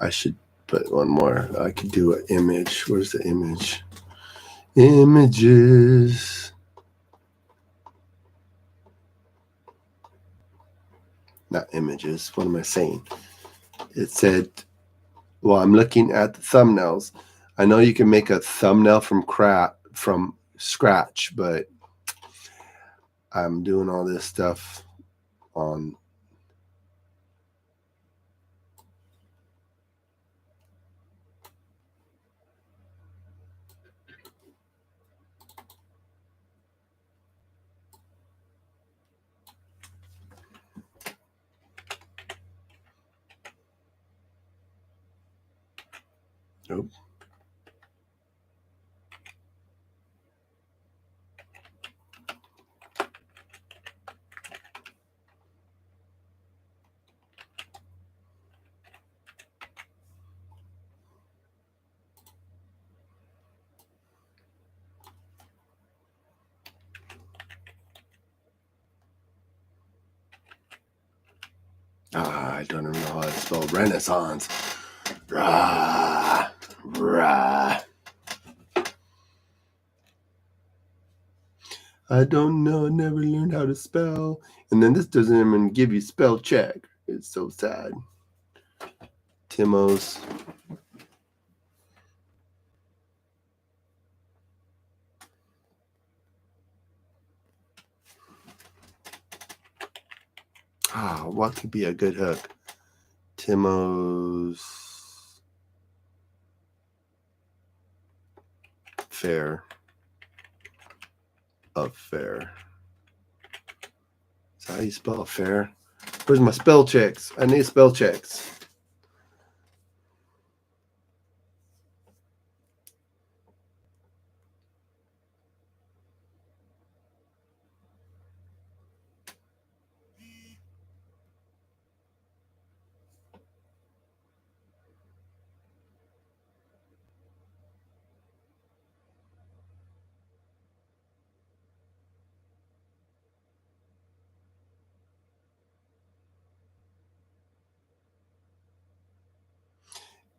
I should put one more. I could do an image. Where's the image? Images. Not images. What am I saying? It said, well, I'm looking at the thumbnails. I know you can make a thumbnail from scratch, but I'm doing all this stuff on. Nope. I don't even know how to spell Renaissance. Rah, rah. I don't know. I never learned how to spell. And then this doesn't even give you spell check. It's so sad. Timos. What could be a good hook? Timos fair. Affair. Is that how you spell affair? Where's my spell checks? I need spell checks.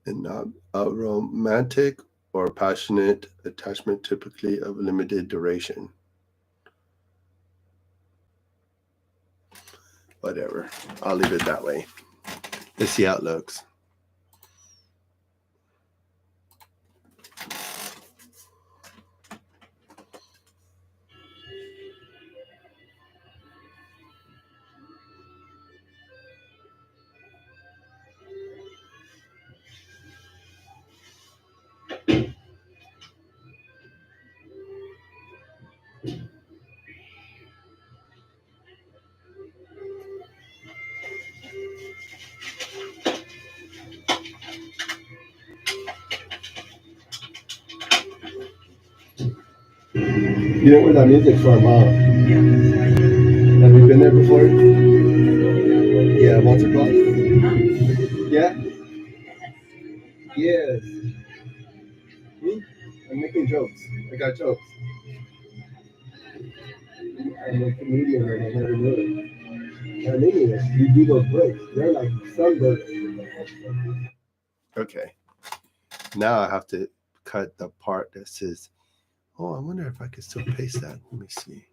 And not a romantic or passionate attachment, typically of limited duration. Whatever. I'll leave it that way. Let's see how it looks. You know where that music's from, huh? Yeah, that's right. Have you been there before? Yeah, once or twice. Yeah. Yes. Hmm? I'm making jokes. I got jokes. I'm a comedian and I never knew it. I mean it. You do those breaks. They're like sunbursts. Okay. Now I have to cut the part that says, oh, I wonder if I can still paste that. Let me see.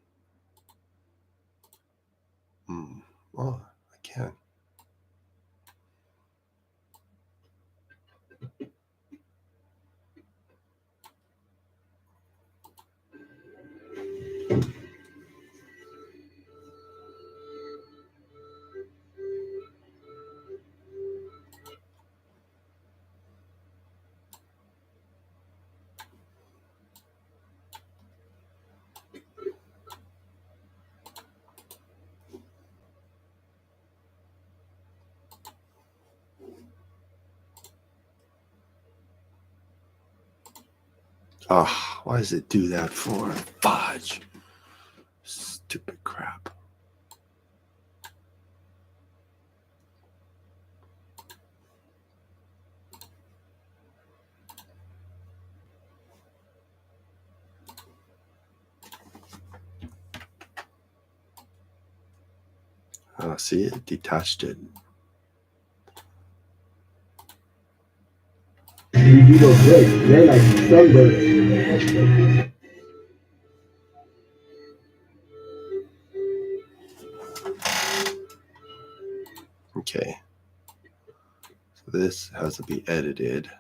Oh, I can. Oh, why does it do that for? Fudge. Stupid crap. See, it detached it. You do those breaks. They're like sunbursts. Okay. So this has to be edited.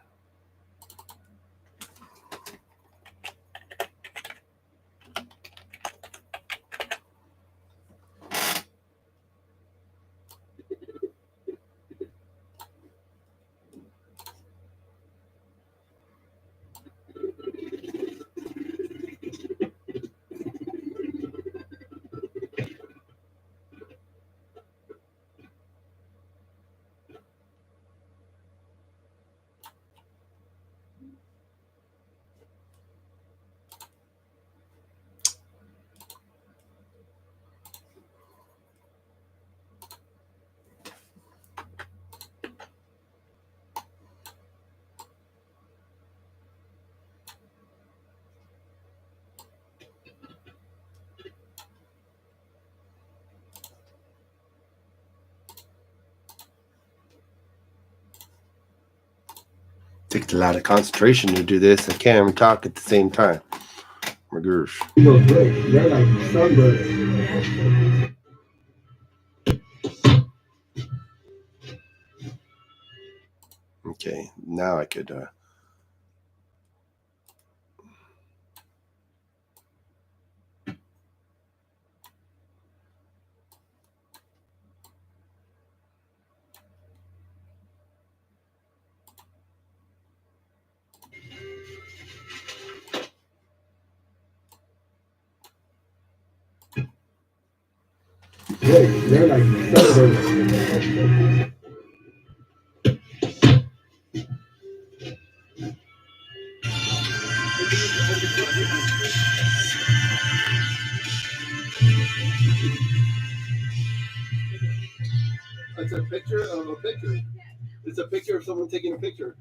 Takes a lot of concentration to do this. I can't even talk at the same time. My gosh. They're like sunbursts. Okay, now I could. They're like sunbursts. It's a picture of a picture. It's a picture of someone taking a picture.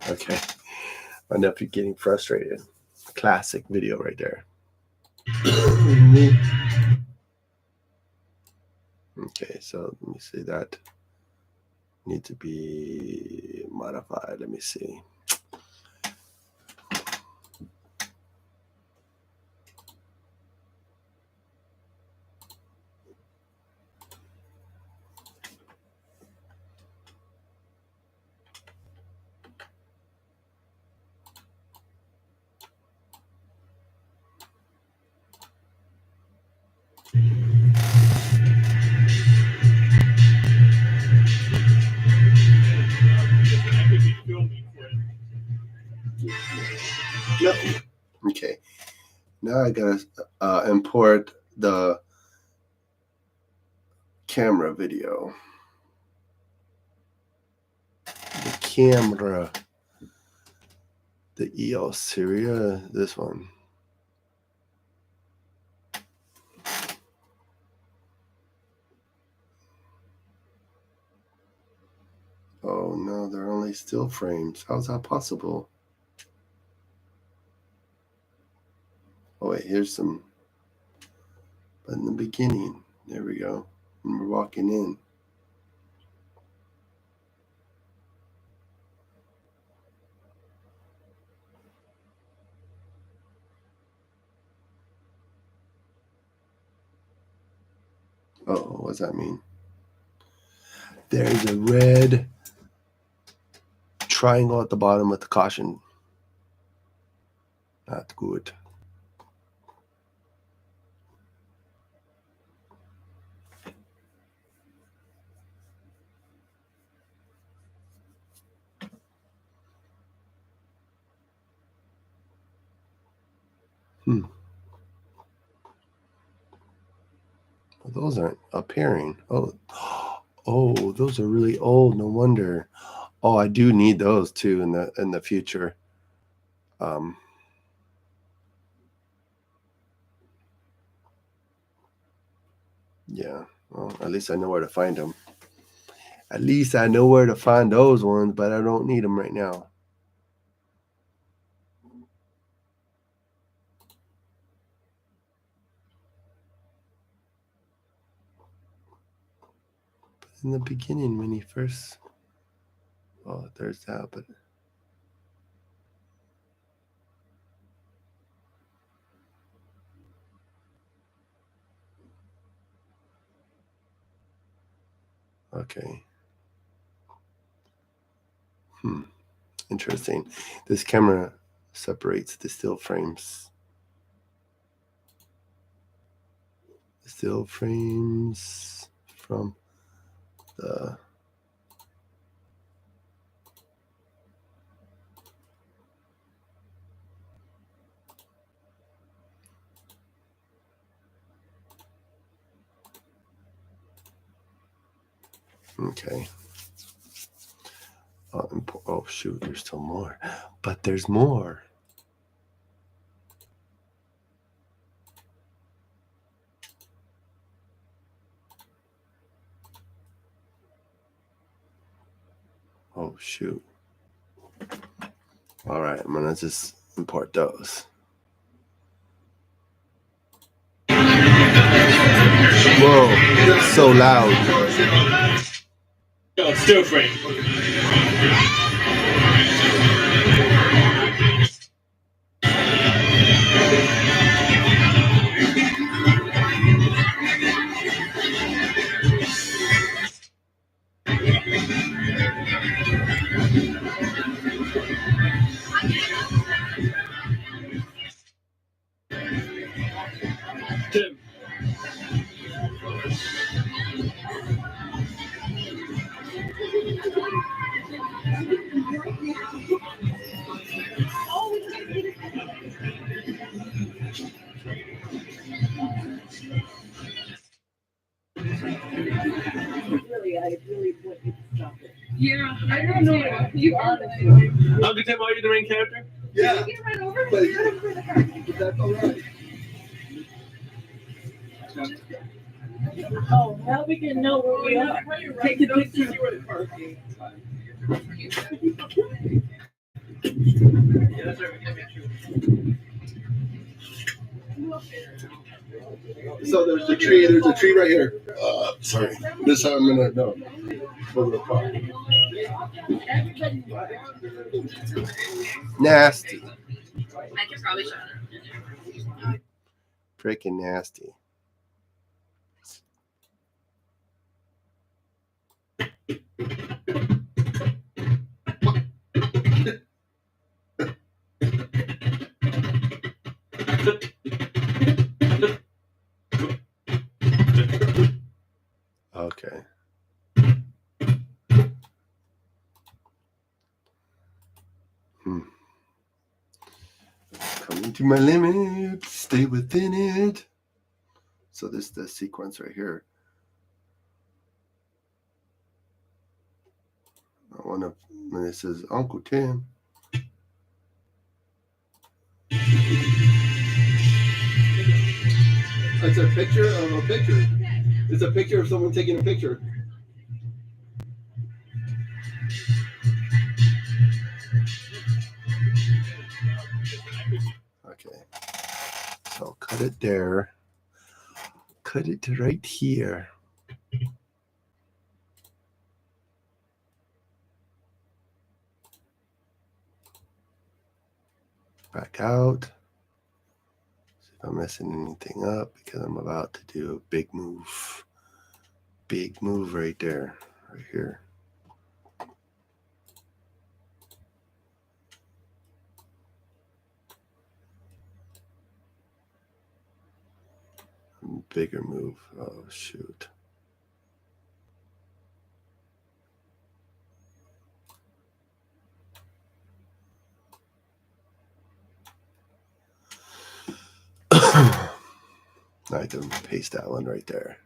Okay. My nephew getting frustrated. Classic video right there. Okay, so let me see that. Need to be modified. Let me see. now I gotta import the camera video. The camera. The EOS Syria, this one. Oh no, they're only still frames. How's that possible? Oh wait, here's some. But in the beginning, there we go. When we're walking in. Oh, what does that mean? There's a red triangle at the bottom with the caution. Not good. Well, those aren't appearing. Oh, those are really old. No wonder. Oh, I do need those too in the future. Yeah. Well, at least I know where to find them. At least I know where to find those ones, but I don't need them right now. In the beginning, when he first, oh, there's that, but okay. Interesting. This camera separates the still frames. The still frames from the okay. Oh shoot, there's still more. But there's more. Oh shoot. All right, I'm gonna just import those. Whoa, that's so loud. Yo, still frame. Tim. I really want you to stop it. Yeah, I don't know. You honestly. Uncle Tim, are you the main character? Yeah. Get right over But here. that's all right. Oh, now we can know where we are. Take a picture. Yeah, that's right. So there's a tree right here. Sorry. This is how I'm gonna know. Over the car. Nasty. I can probably shut it. Freaking nasty. Okay. Coming to my limit, stay within it. So this is the sequence right here. I want to, when it says Uncle Tim. It's a picture of a picture. It's a picture of someone taking a picture. Okay. So cut it there. Cut it to right here. Back out. See if I'm messing anything up because I'm about to do a big move. Big move right there. Right here. Bigger move. Oh, shoot. I can paste that one right there.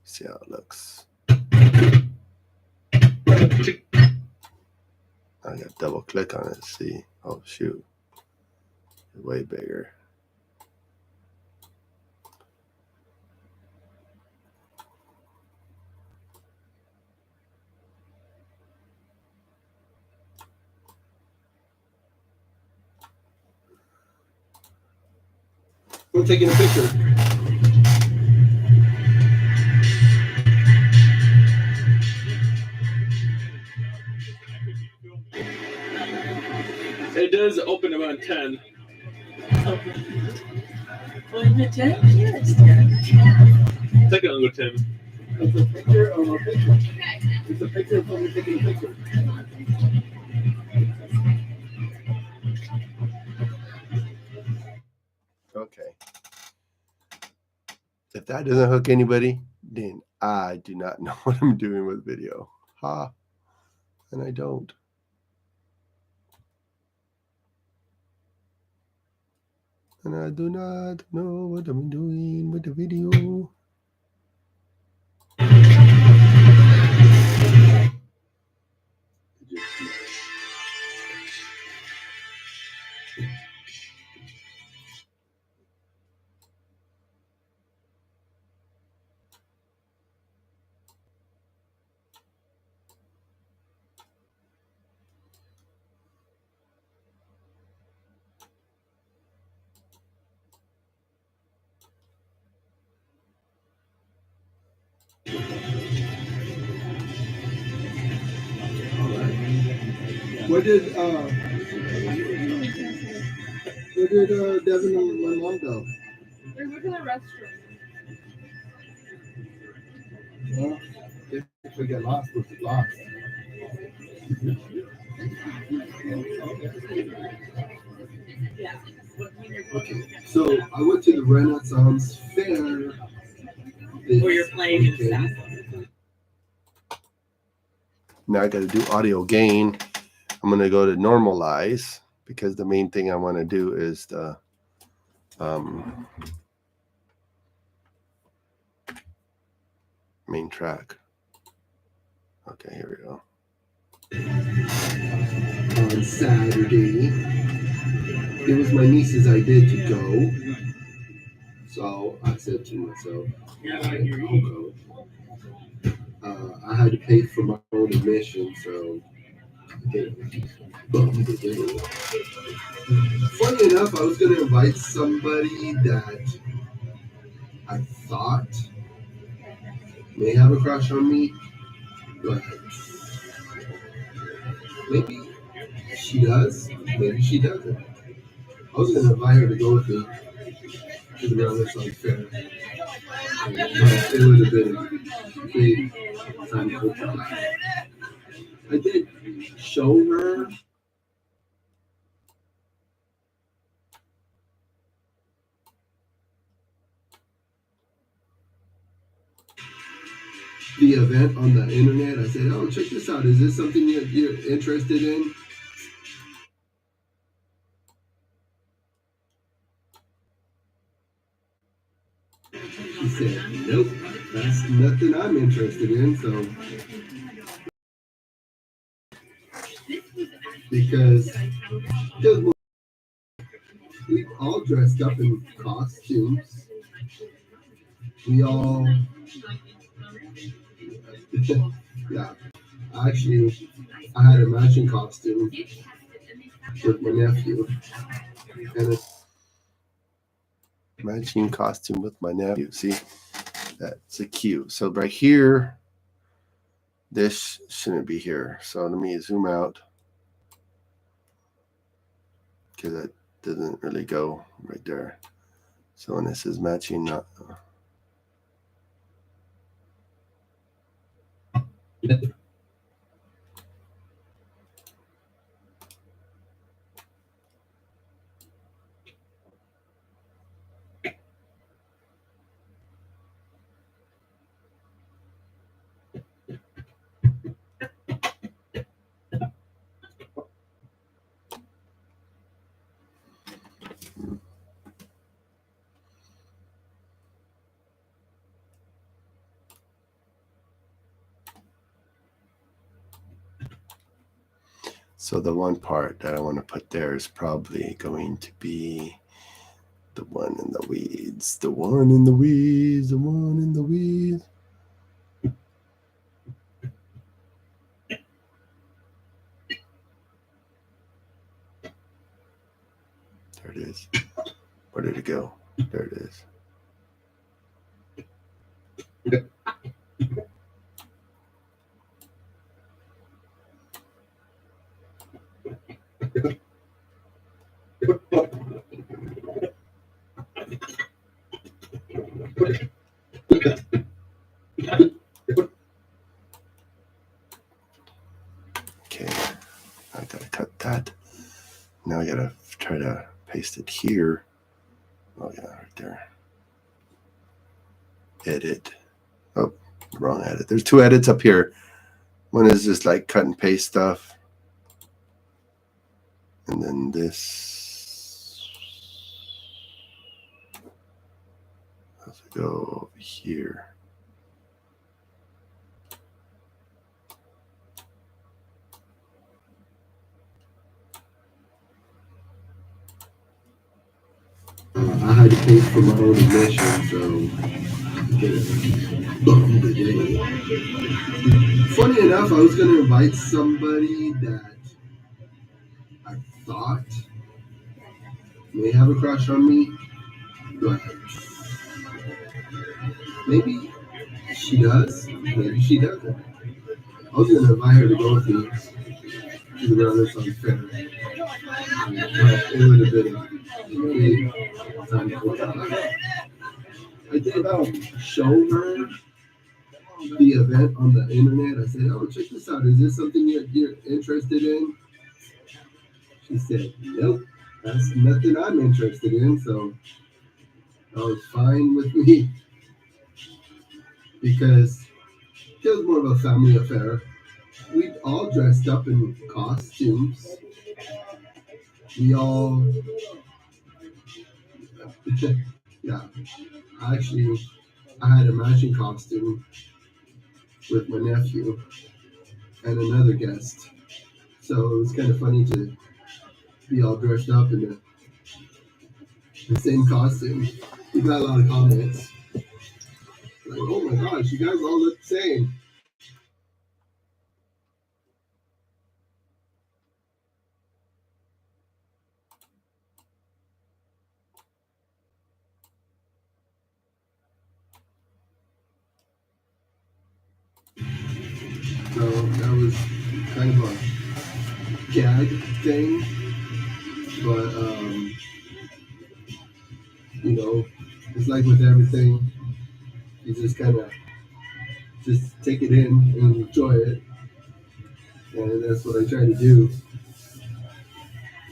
See how it looks. I got double click on it. See. Oh, shoot. Way bigger. I'm taking a picture. It does open about 10. Well, isn't it 10? Yeah, it's 10. Take it, Uncle Tim. It's a picture of a picture. It's a picture of someone taking a picture. Okay. If that doesn't hook anybody, then I do not know what I'm doing with video. Ha. And I don't. And I do not know what I'm doing with the video. Where did Devin and my mom go? They're moving to the restroom. Well, if we get lost, we'll get lost. Yeah. Okay, so I went to the Renaissance Fair. Or you're playing in weekend. Now I got to do audio gain. I'm going to go to normalize because the main thing I want to do is the main track. Okay, here we go. On Saturday, it was my niece's idea to go. So I said to myself, I'll go. I had to pay for my own admission, so I did. Funny enough, I was going to invite somebody that I thought may have a crush on me, but maybe she does, maybe she doesn't. I was going to invite her to go with me to the Renaissance Fair. But it would have been a big time culture clash. I did show her the event on the internet. I said, oh, check this out. Is this something you're interested in? nope, that's nothing I'm interested in. So, because we all dressed up in costumes. We all, yeah. Actually, I had a matching costume with my nephew, and Matching costume with my nephew. See, that's a cue. So right here, this shouldn't be here. So let me zoom out because that doesn't really go right there. So when this is matching, not. So the one part that I want to put there is probably going to be the one in the weeds. The one in the weeds. The one in the weeds. There it is. Where did it go? There it is. Okay, I gotta cut that. Now I gotta try to paste it here. Oh yeah, right there. Edit. Oh, wrong edit. There's two edits up here. One is just like cut and paste stuff. And then this. Let's go over here. I had to pay for my own admission, so get a bum of the day. Funny enough, I was going to invite somebody that I thought may have a crush on me, but maybe she does, maybe she doesn't. I was going to invite her to go with me to the Renaissance Fair, but it would have been a big time for that. I did show her the event on the internet. I said, "Oh, check this out. Is this something you're interested in?" She said, "Nope, that's nothing I'm interested in." So that was fine with me because it was more of a family affair. We all dressed up in costumes. We all, yeah. Actually, I had a matching costume with my nephew and another guest. So it was kind of funny to be all dressed up in the same costume. We got a lot of comments. Like, oh my gosh, you guys all look the same. So that was kind of a gag thing. But, you know, it's like with everything, you just kind of just take it in and enjoy it. And that's what I try to do.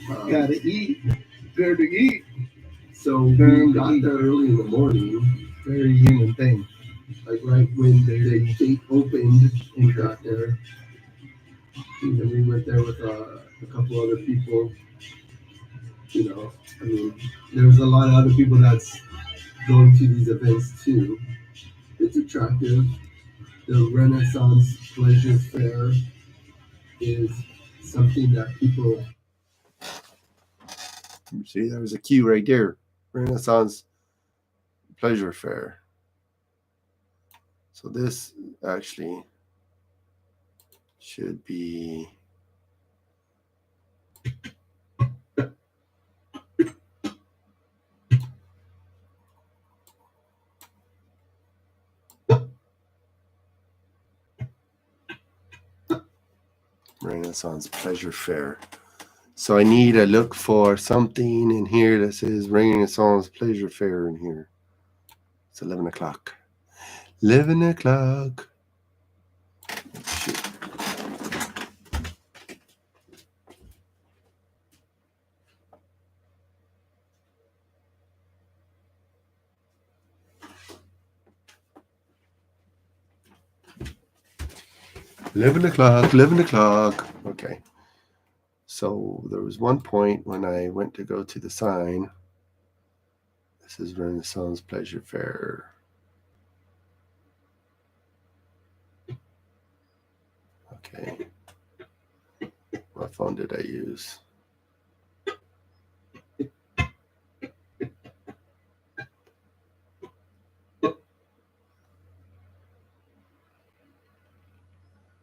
Gotta eat. Gotta eat. So we got there early in the morning. Very human thing. Like right when the gate opened and we got there. And then we went there with a couple other people. You know, I mean, there's a lot of other people that's going to these events too. It's attractive. The Renaissance Pleasure Fair is something that people. See, there was a cue right there. Renaissance Pleasure Fair. So this actually should be Renaissance Pleasure Fair. So I need to look for something in here that says Renaissance Pleasure Fair in here. It's 11 o'clock. 11 o'clock. Shoot. $11 o'clock, 11 o'clock. Okay. So there was one point when I went to go to the sign. This is Renaissance Pleasure Fair. Okay. What phone did I use?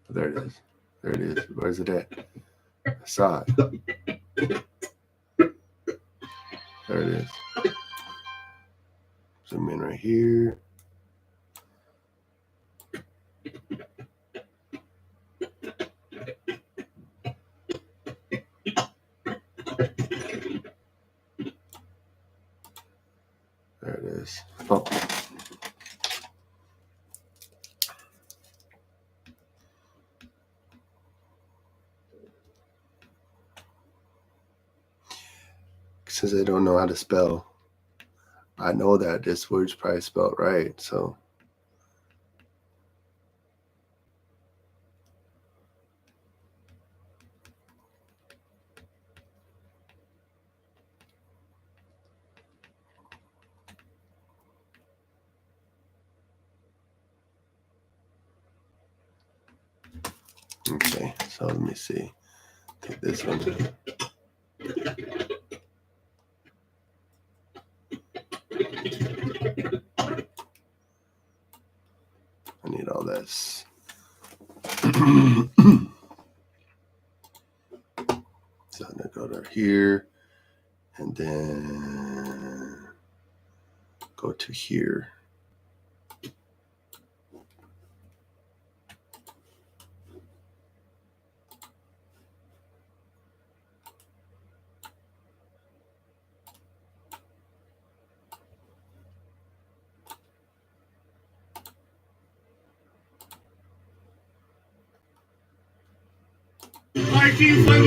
There it is. There it is. Where's it at? I saw it. There it is. Zoom in right here. There it is. Oh. Since I don't know how to spell, I know that this word's probably spelled right, so. Okay, so let me see. Take this one. I need all this. So I'm gonna go to here and then go to here.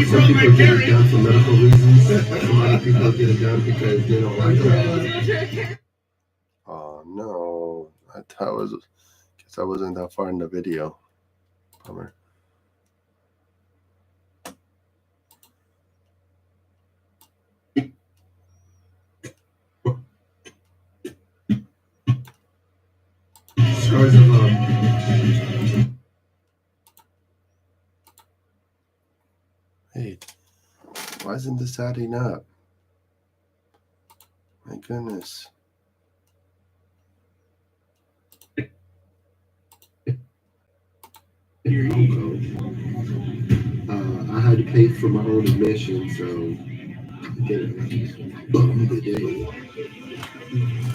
Some people get it done for medical reasons. A lot of people get it done because they don't like it. Oh no, guess I wasn't that far in the video. Bummer. Scars of Hey, why isn't this adding up? My goodness. I had to pay for my own admission, so I get bummed today.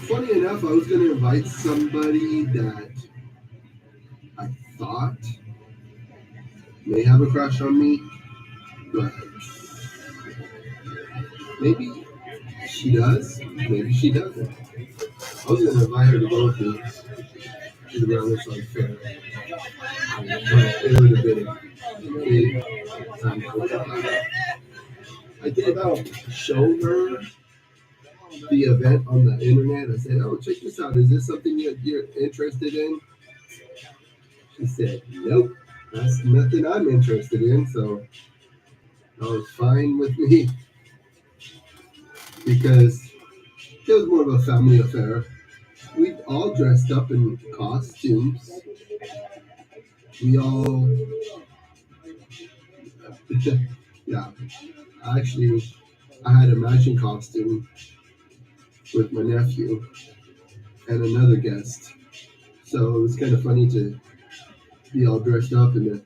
Funny enough, I was going to invite somebody that I thought may have a crush on me, but maybe she does, maybe she doesn't. I was going to invite her to go with me to the Renaissance Fair, but it would have been a big time. I did show her the event on the internet. I said, "Oh, check this out. Is this something you're interested in?" She said, "Nope, that's nothing I'm interested in." So that was fine with me because it was more of a family affair. we all dressed up in costumes. We all, yeah. Actually, I had a matching costume with my nephew and another guest. So it was kind of funny to be all dressed up in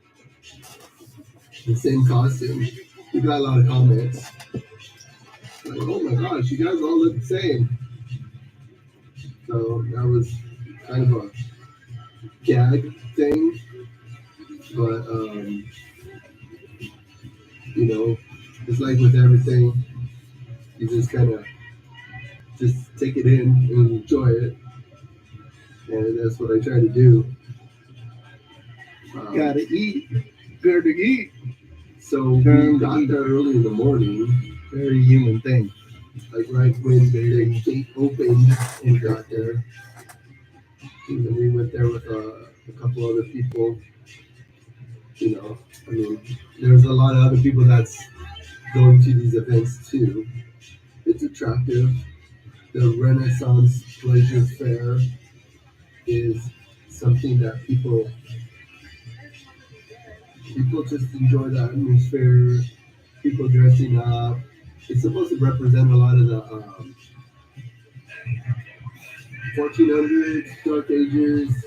the same costume. We got a lot of comments. Like, oh my gosh, you guys all look the same. So that was kind of a gag thing. But, you know, it's like with everything, you just kind of just take it in and enjoy it. And that's what I try to do. Gotta eat. Gotta eat. So we got there early in the morning. Very human thing. Like right when the gate opened and got there. And then we went there with a couple other people. You know, I mean, there's a lot of other people that's going to these events too. It's attractive. The Renaissance Pleasure Fair is something that people just enjoy the atmosphere. People dressing up. It's supposed to represent a lot of the 1400s, Dark Ages.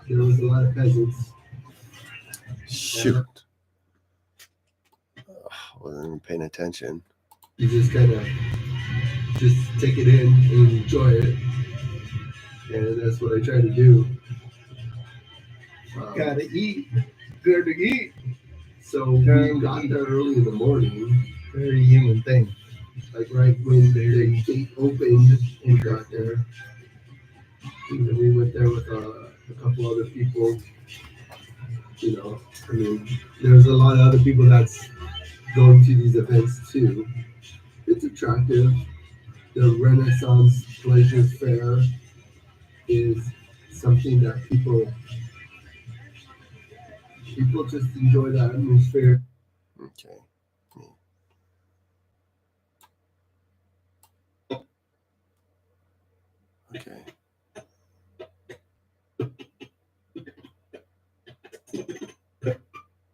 There was a lot of peasants. Shoot. I wasn't even paying attention. You just kind of just take it in and enjoy it. And that's what I try to do. Gotta eat. Gotta eat. So we got there early in the morning. Very human thing. Like right when the gate opened and got there. And then we went there with a couple other people. You know, I mean, there's a lot of other people that's going to these events too. It's attractive. The Renaissance Pleasure Fair is something that people just enjoy the atmosphere. Okay. Okay.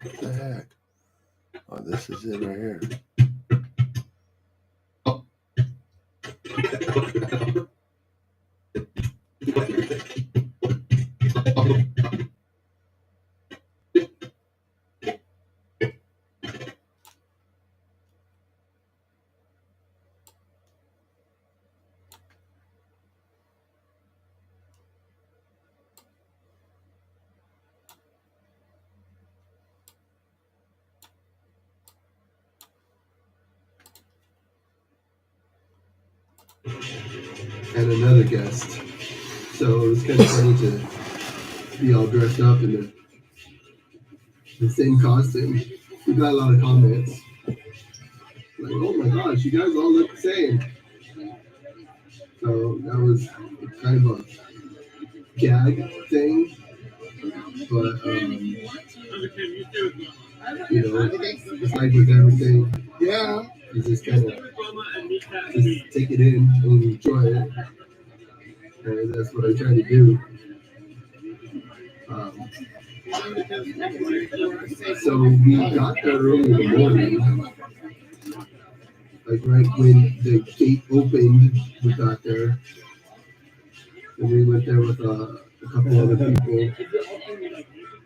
What the heck? Oh, this is it right here. And another guest. So it was kind of funny to be all dressed up in the same costume. We got a lot of comments. Like, oh my gosh, you guys all look the same. So that was kind of a gag thing. But, you know, it's like with everything. Yeah. You just kind of just take it in and enjoy it. And that's what I try to do. So we got there early in the morning. Like right when the gate opened, we got there. And we went there with a couple other people.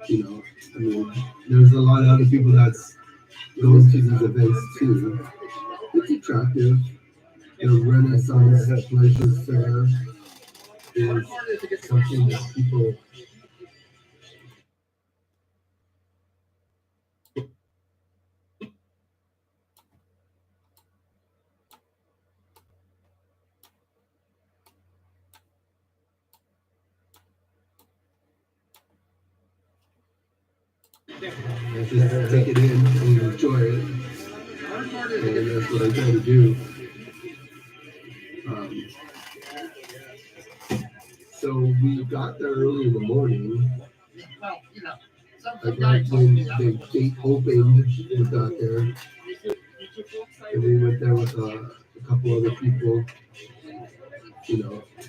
You know, I mean, there's a lot of other people that's going to these events too. It's attractive. The Renaissance Pleasure Fair is something that people just take it in and enjoy it. And that's what I try to do. So we got there early in the morning. Like right when the gate opened, we got there. And we went there with a couple other people. I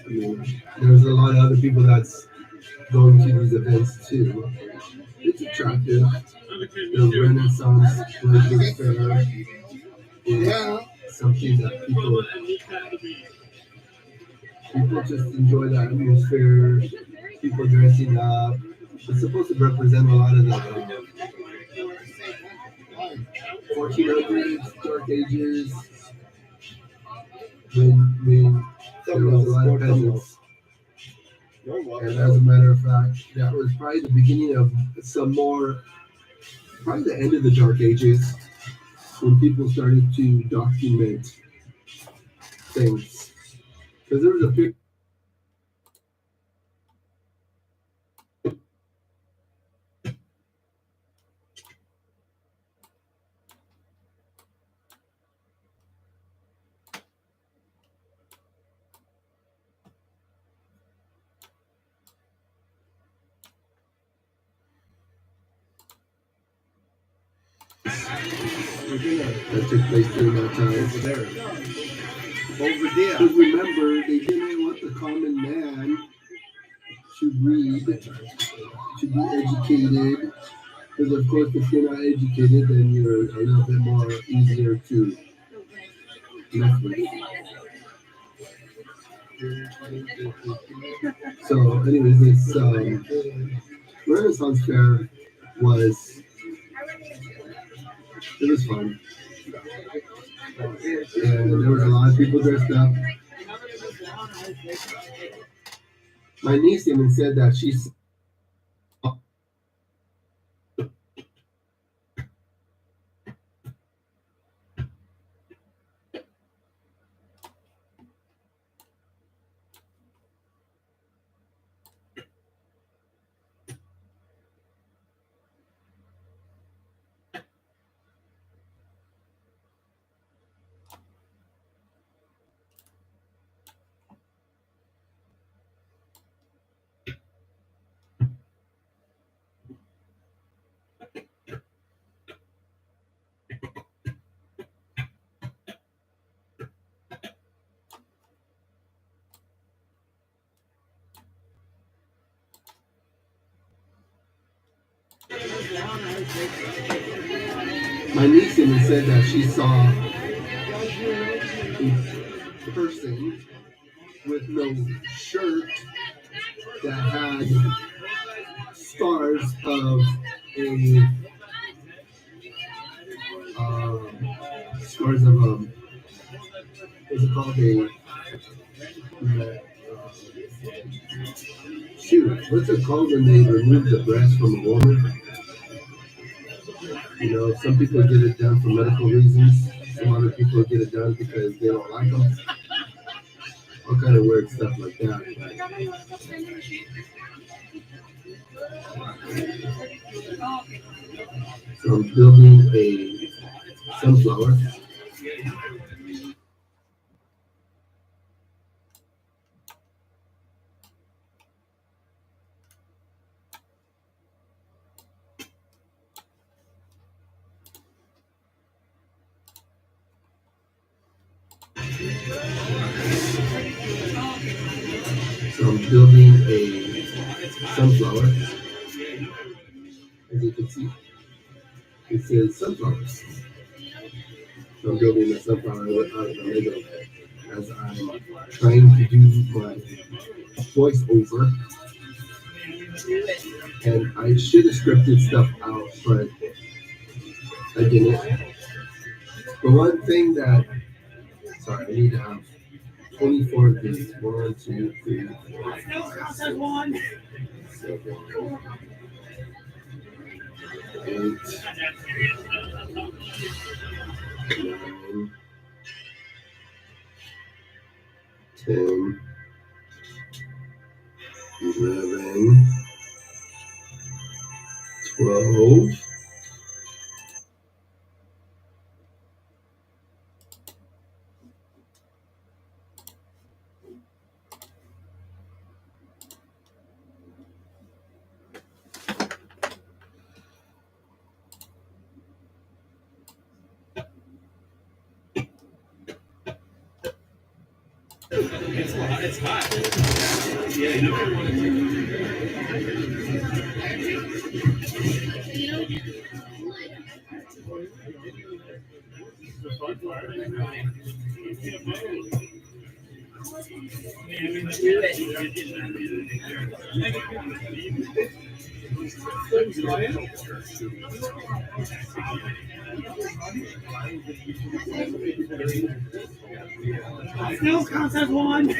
mean, there's a lot of other people that's going to these events too. It's attractive. The Renaissance Pleasure Fair is something that people just enjoy the atmosphere. People dressing up. It's supposed to represent a lot of the 1400s, Dark Ages, when there was a lot of peasants. And as a matter of fact, that was probably the beginning of some more, probably the end of the Dark Ages, when people started to document things. Because there was a big that took place during that time. Over there. Because remember, they didn't want the common man to read, to be educated. Because of course, if you're not educated, then you're a little bit more easier to mess with. So, anyways, this Renaissance Fair was fun, and there was a lot of people dressed up. My niece even said that she saw my niece even said that she saw a person with no shirt that had scars of a what's it called, what's it called when they remove the breast from a woman? Some people get it done for medical reasons. Some other people get it done because they don't like them. All kind of weird stuff like that. So I'm building a sunflower. As you can see, it says sunflowers. So I'm building a sunflower out of the Lego as I'm trying to do my voiceover. And I should have scripted stuff out, but I didn't. But one thing that, sorry, I need to have 24 of these. 1, 2, 3, 4, 5, 6, 7, 8, 9, 10, 11, 12. It's hot. Yeah, you don't want No counts as one.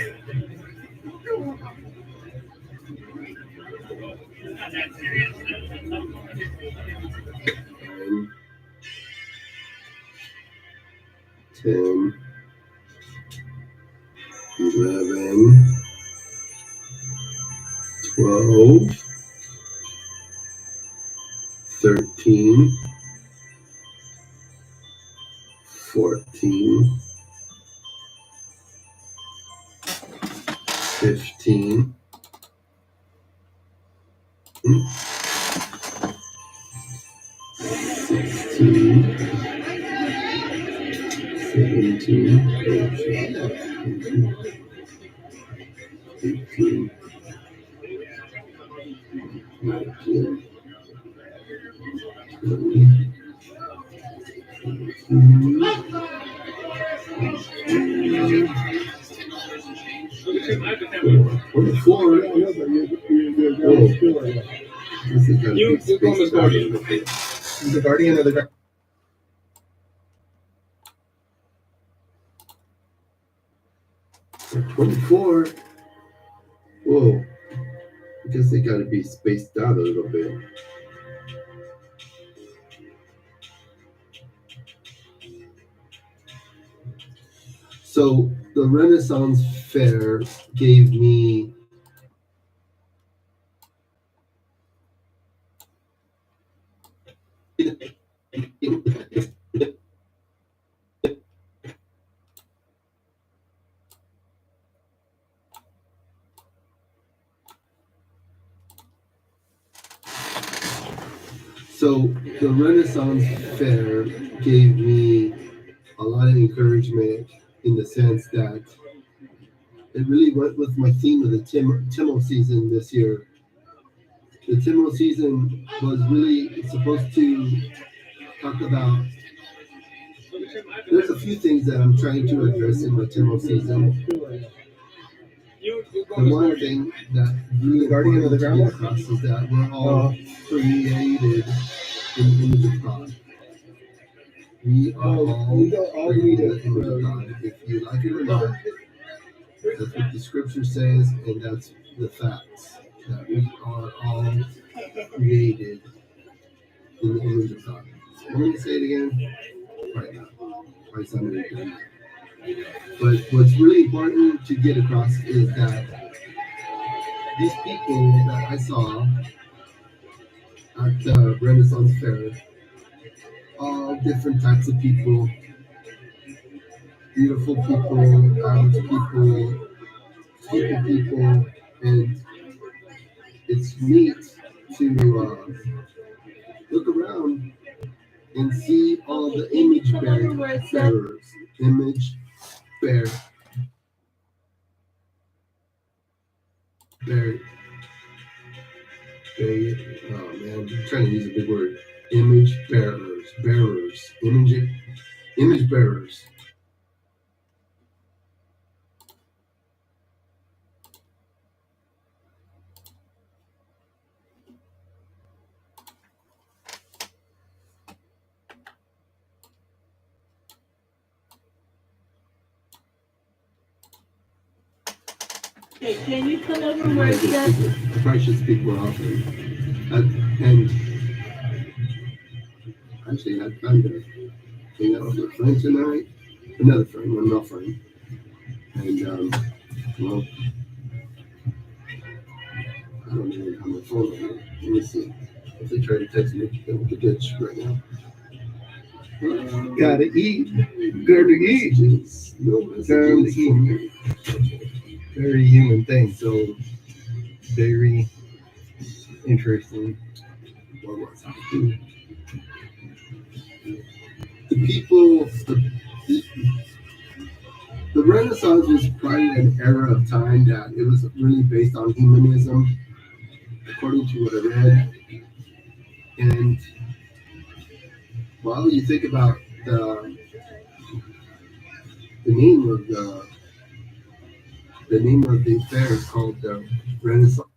10, 11, 12, 13, 14, 15, 16, 17, 18, 19, 20, 24. You go on the guardian. The guardian of the 24. Whoa. I guess they got to be spaced out a little bit. So the Renaissance Fair gave me So the Renaissance Fair gave me a lot of encouragement in the sense that it really went with my theme of the Timo season this year. The Timo season was really supposed to talk about. There's a few things that I'm trying to address in my Timo season. The one thing that really important to get across is that we're all created in the image of God. We are all created in the image of God. If you like it or not, that's what the scripture says, and that's the facts. That we are all created in the image of God. I'm going to say it again right now. Right, somebody done. But what's really important to get across is that these people that I saw at the Renaissance Fair, all different types of people, beautiful people, average people, stupid people, and it's neat to look around and see all the image bearers. Image bear. Bear. Oh man, I'm trying to use a big word. Image bearers. Bearers. Image bearers. Okay, can you come over where it says? I probably should speak more often. And actually, I planned to hang out with my friend tonight. Another friend, one not friend. And, well, I don't even have my phone on me. Let me see. If they try to text me, then we could ditch right now. Gotta eat. Gotta eat. No messages for me. Very human thing. So, very interesting. What was I? The people, The Renaissance was probably an era of time that it was really based on humanism, according to what I read. And well, you think about the the name of the the name of the fair is called the Renaissance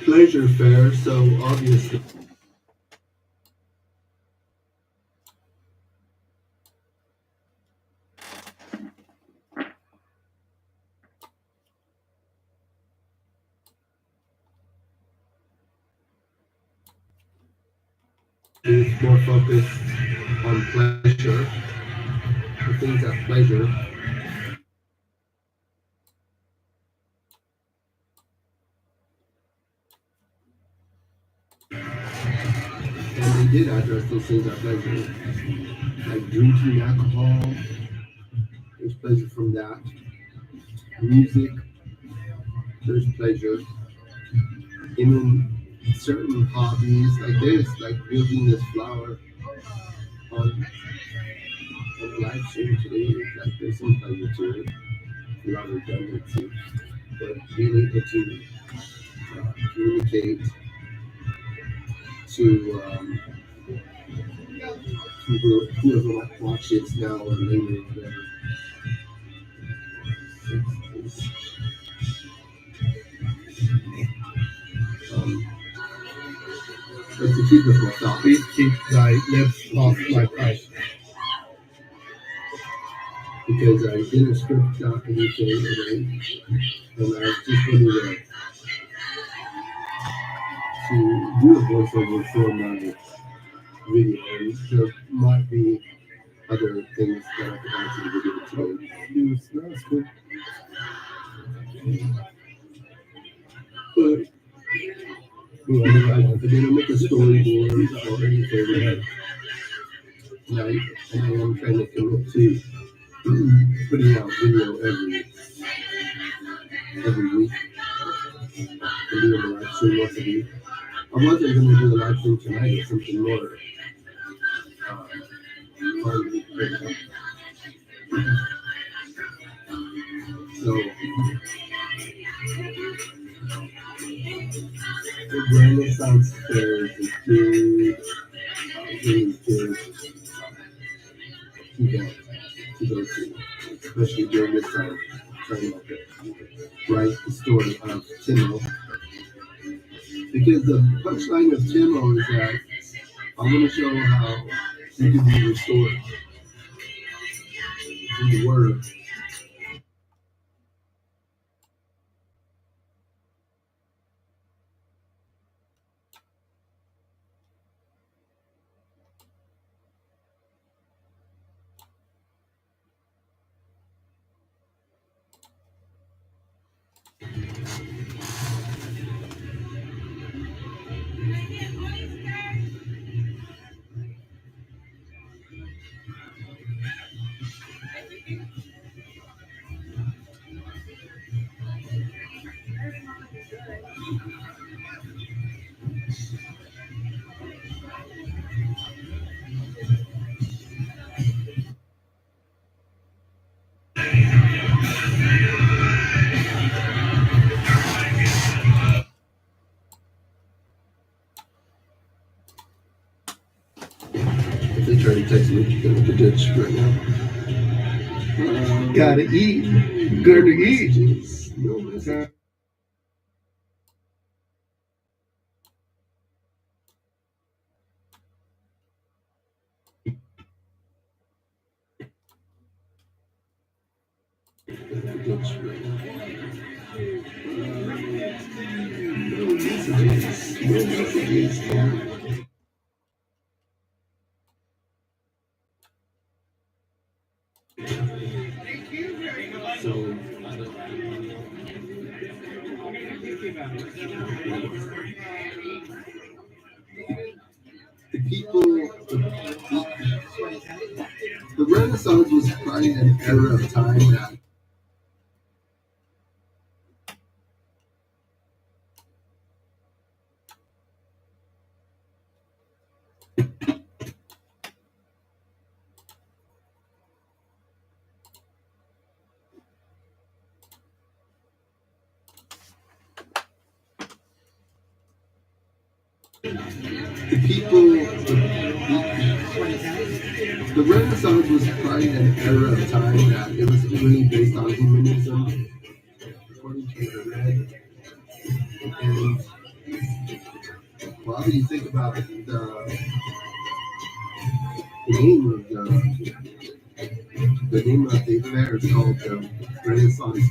Pleasure Fair. So obviously, it's more focused on pleasure, the things that pleasure. And they did address those things at pleasure, like drinking alcohol. There's pleasure from that. Music, there's pleasure. Even certain hobbies like this, like building this flower on, on a live stream today, like there's some pleasure to it. A lot of redundancy, but being able to communicate to whoever like watches now or later or whatever. Um, but to keep with my thought, Please keep thy lips off my pipe. because I didn't script out anything today, and I just wanted to do a voiceover for my video, and there might be other things that I could add to the video today. That's good. But I didn't make a storyboard or anything tonight, and I am trying to commit to putting out video every week and doing a live stream once a week. I wasn't going to do a live stream tonight. It's something more fun right now. So the Renaissance Fair is a good, really good event to go to, especially during this time. Trying to write the story of Timo, because the punchline of Timo is that I want to show how you can be restored through the word. If they try to text me, they're in the ditch right now. Gotta eat. Gotta eat. Messages, no message. They're in the ditch right now. No messages. No messages. So the people, the Renaissance was probably an era of time that the people, the Renaissance was probably an era of time that it was really based on humanism, according to what I read. And well, you think about the name of the fair is called the Renaissance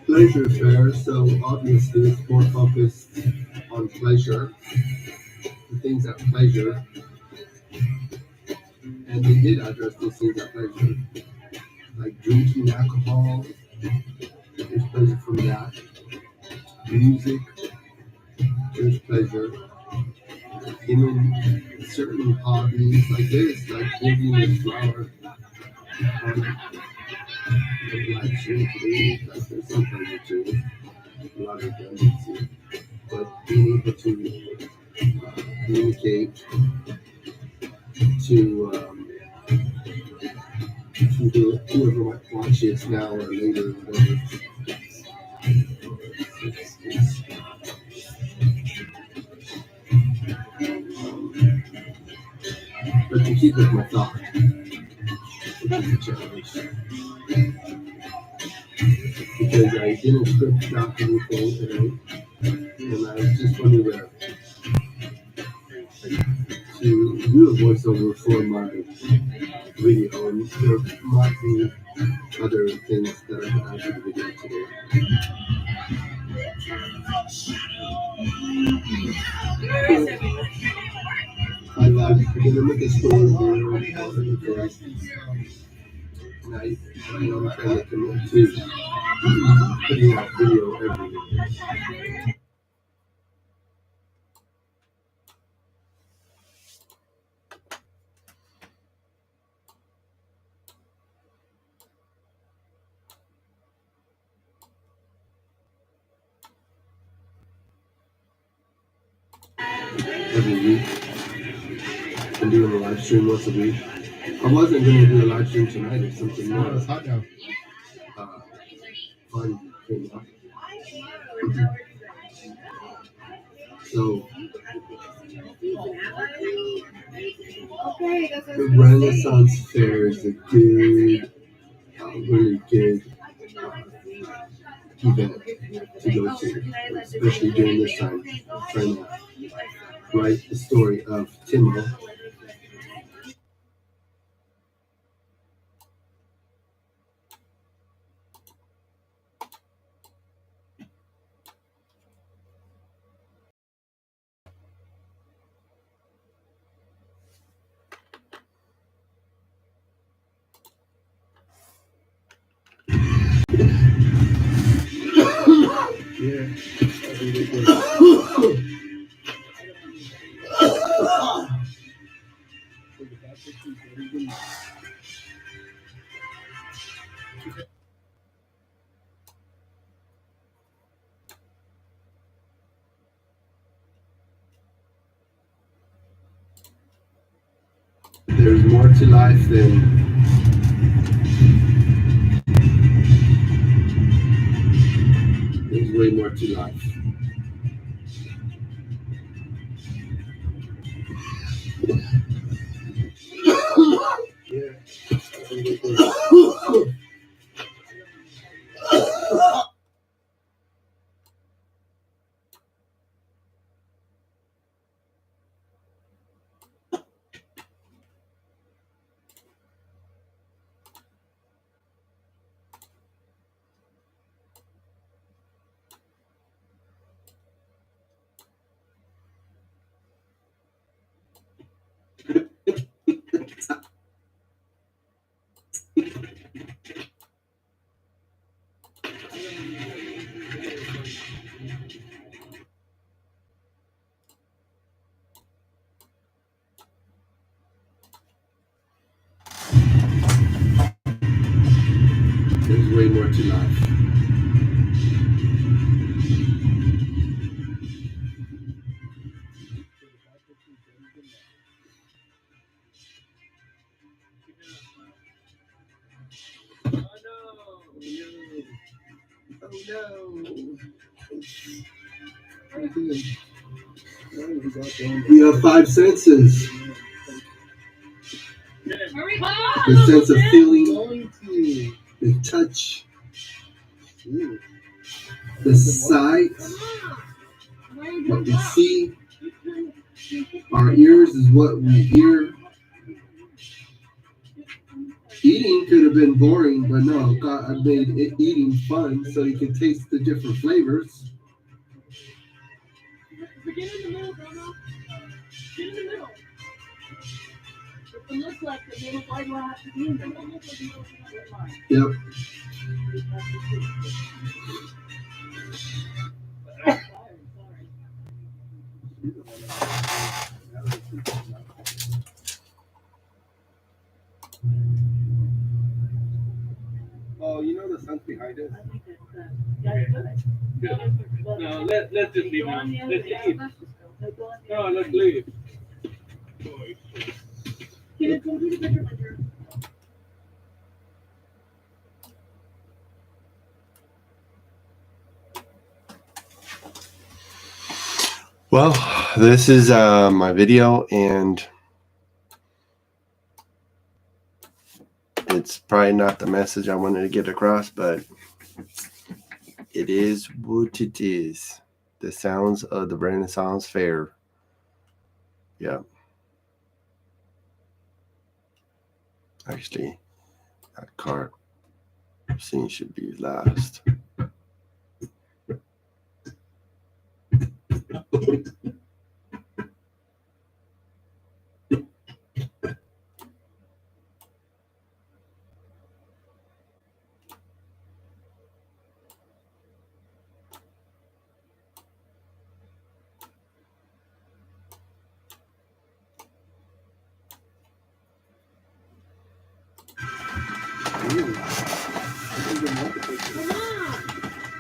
Pleasure Fair, so obviously it's more focused on pleasure, the things that pleasure, and they did address those things that pleasure, like drinking alcohol, there's pleasure from that, music, there's pleasure, even certain hobbies like this, like giving a flower on live stream today, like there's some pleasure to it, a lot of redundancy, but being able to communicate to whoever might watch it now or later or whatever. But to keep with my thought, which is a challenge, because I didn't script out anything and I just wanted to do a voiceover for my video, and there might be other things that I can add to the video today. I'm gonna make a story here tonight, and I'm trying to commit to putting out video every day. Every week. I'm doing a live stream once a week. I wasn't going to do a live stream tonight if something more It's hot now. fun came up. So, the Renaissance Fair is a good, really good event to go to, especially during this time. I'm trying to write the story of Timo. Yeah. There's more to life than there's way more to life. Yeah. There's way more to life. Oh no. We have five senses. Hurry, The sense of feeling, the touch, the sight, what we see. Our ears is what we hear. Eating could have been boring, but no, God made eating fun so you can taste the different flavors. Get in the middle, Grandma. Get in the middle. It looks like the middle. Why do I have to be in the middle? Yep. Oh, you know the sense behind it? I think that's good. No, let's just leave now. Let's leave. Go on the No, other let's side. leave. Can it go to the picture ledger? Well, this is my video, and it's probably not the message I wanted to get across, but it is what it is. The sounds of the Renaissance Fair. Yeah. Actually, that card scene should be last.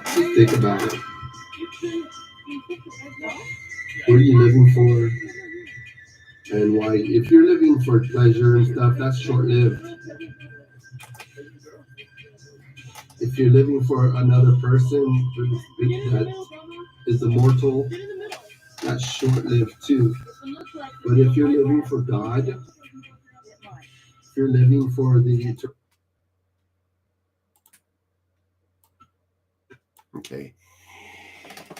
Just think about it. What are you living for? And why? If you're living for pleasure and stuff, that's short-lived. If you're living for another person that is immortal, that's short-lived too. But if you're living for God, if you're living for the eternal. Okay.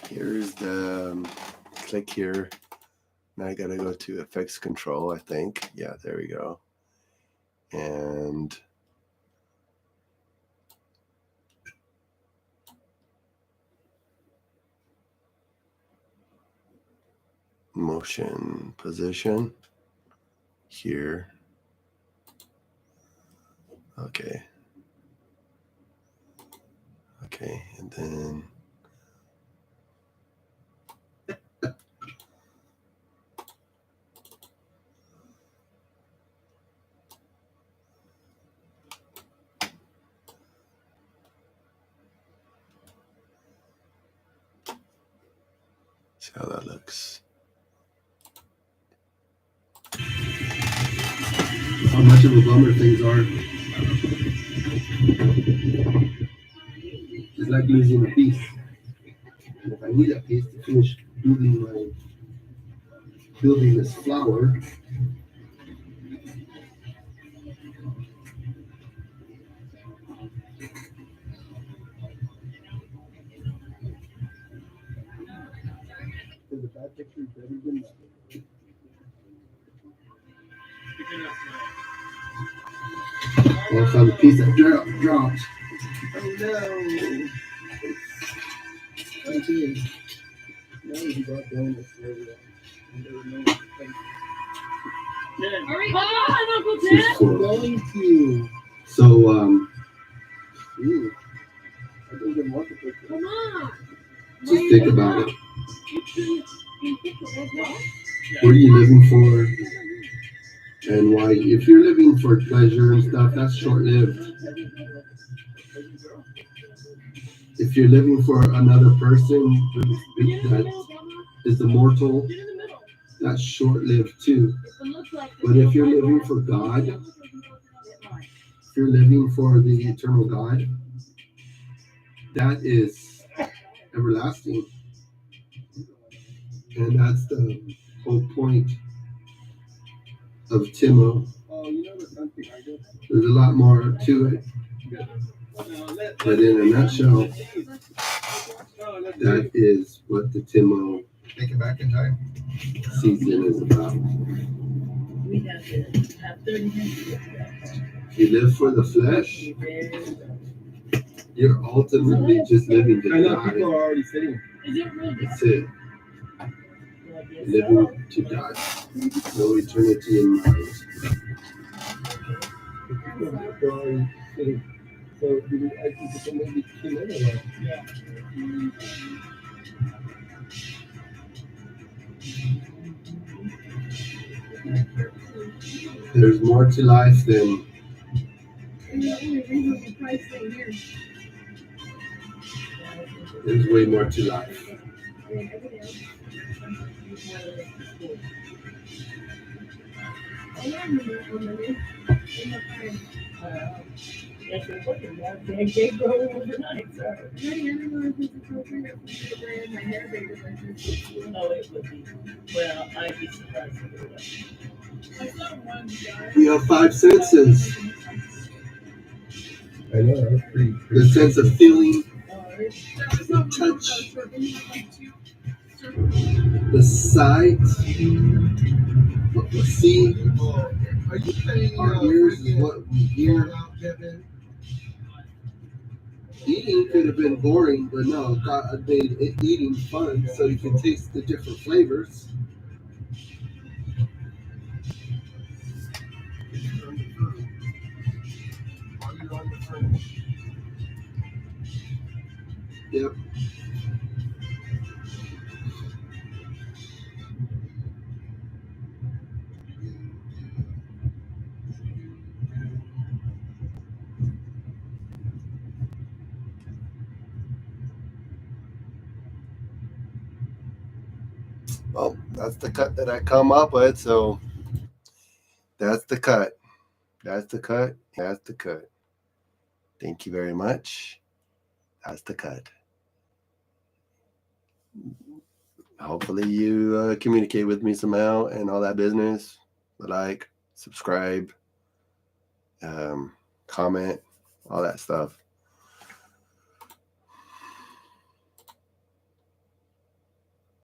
Here's the click here. Now I gotta go to effects control, I think. Yeah, there we go. And motion position here. Okay. Okay, and then see how that looks. How much of a bummer things are. It's like losing a piece. And if I need a piece to finish building this flower, is a bad picture better than that? Well, I found the piece that dropped. Oh no! Right here. Now he brought down this area. Hurry, come on, Uncle Ted. I'm going to. So, ooh, I don't even want the picture. Come on. Just think about it. What are you living for? And why? If you're living for pleasure and stuff, that's short-lived. If you're living for another person that is immortal, that's short-lived too. But if you're living for God, if you're living for the eternal God, that is everlasting. And that's the whole point of Timo. Oh, you know the sun behind us? There's a lot more to it, but in a nutshell, that is what the Timo Take it back in time. season is about. We have to have 30 minutes. You live for the flesh, you're ultimately just living to I know people die. are already sitting. Is it really? That's it. Living to die. No eternity in mind. People are already sitting. So do we actually get maybe 2 minutes or what? Yeah. There's more to life than there's way more to life. They grow overnight, sir. No, it would be. Well, I'd be surprised if it was. We have 5 senses. I know, that was pretty. The sense of feeling, the touch, the sight, what we see. Our ears is what we hear. Eating could have been boring, but no, God made eating fun so you can taste the different flavors. Yep. Well, that's the cut that I come up with, so that's the cut. That's the cut. That's the cut. Thank you very much. That's the cut. Hopefully you communicate with me somehow and all that business. Like, subscribe, comment, all that stuff.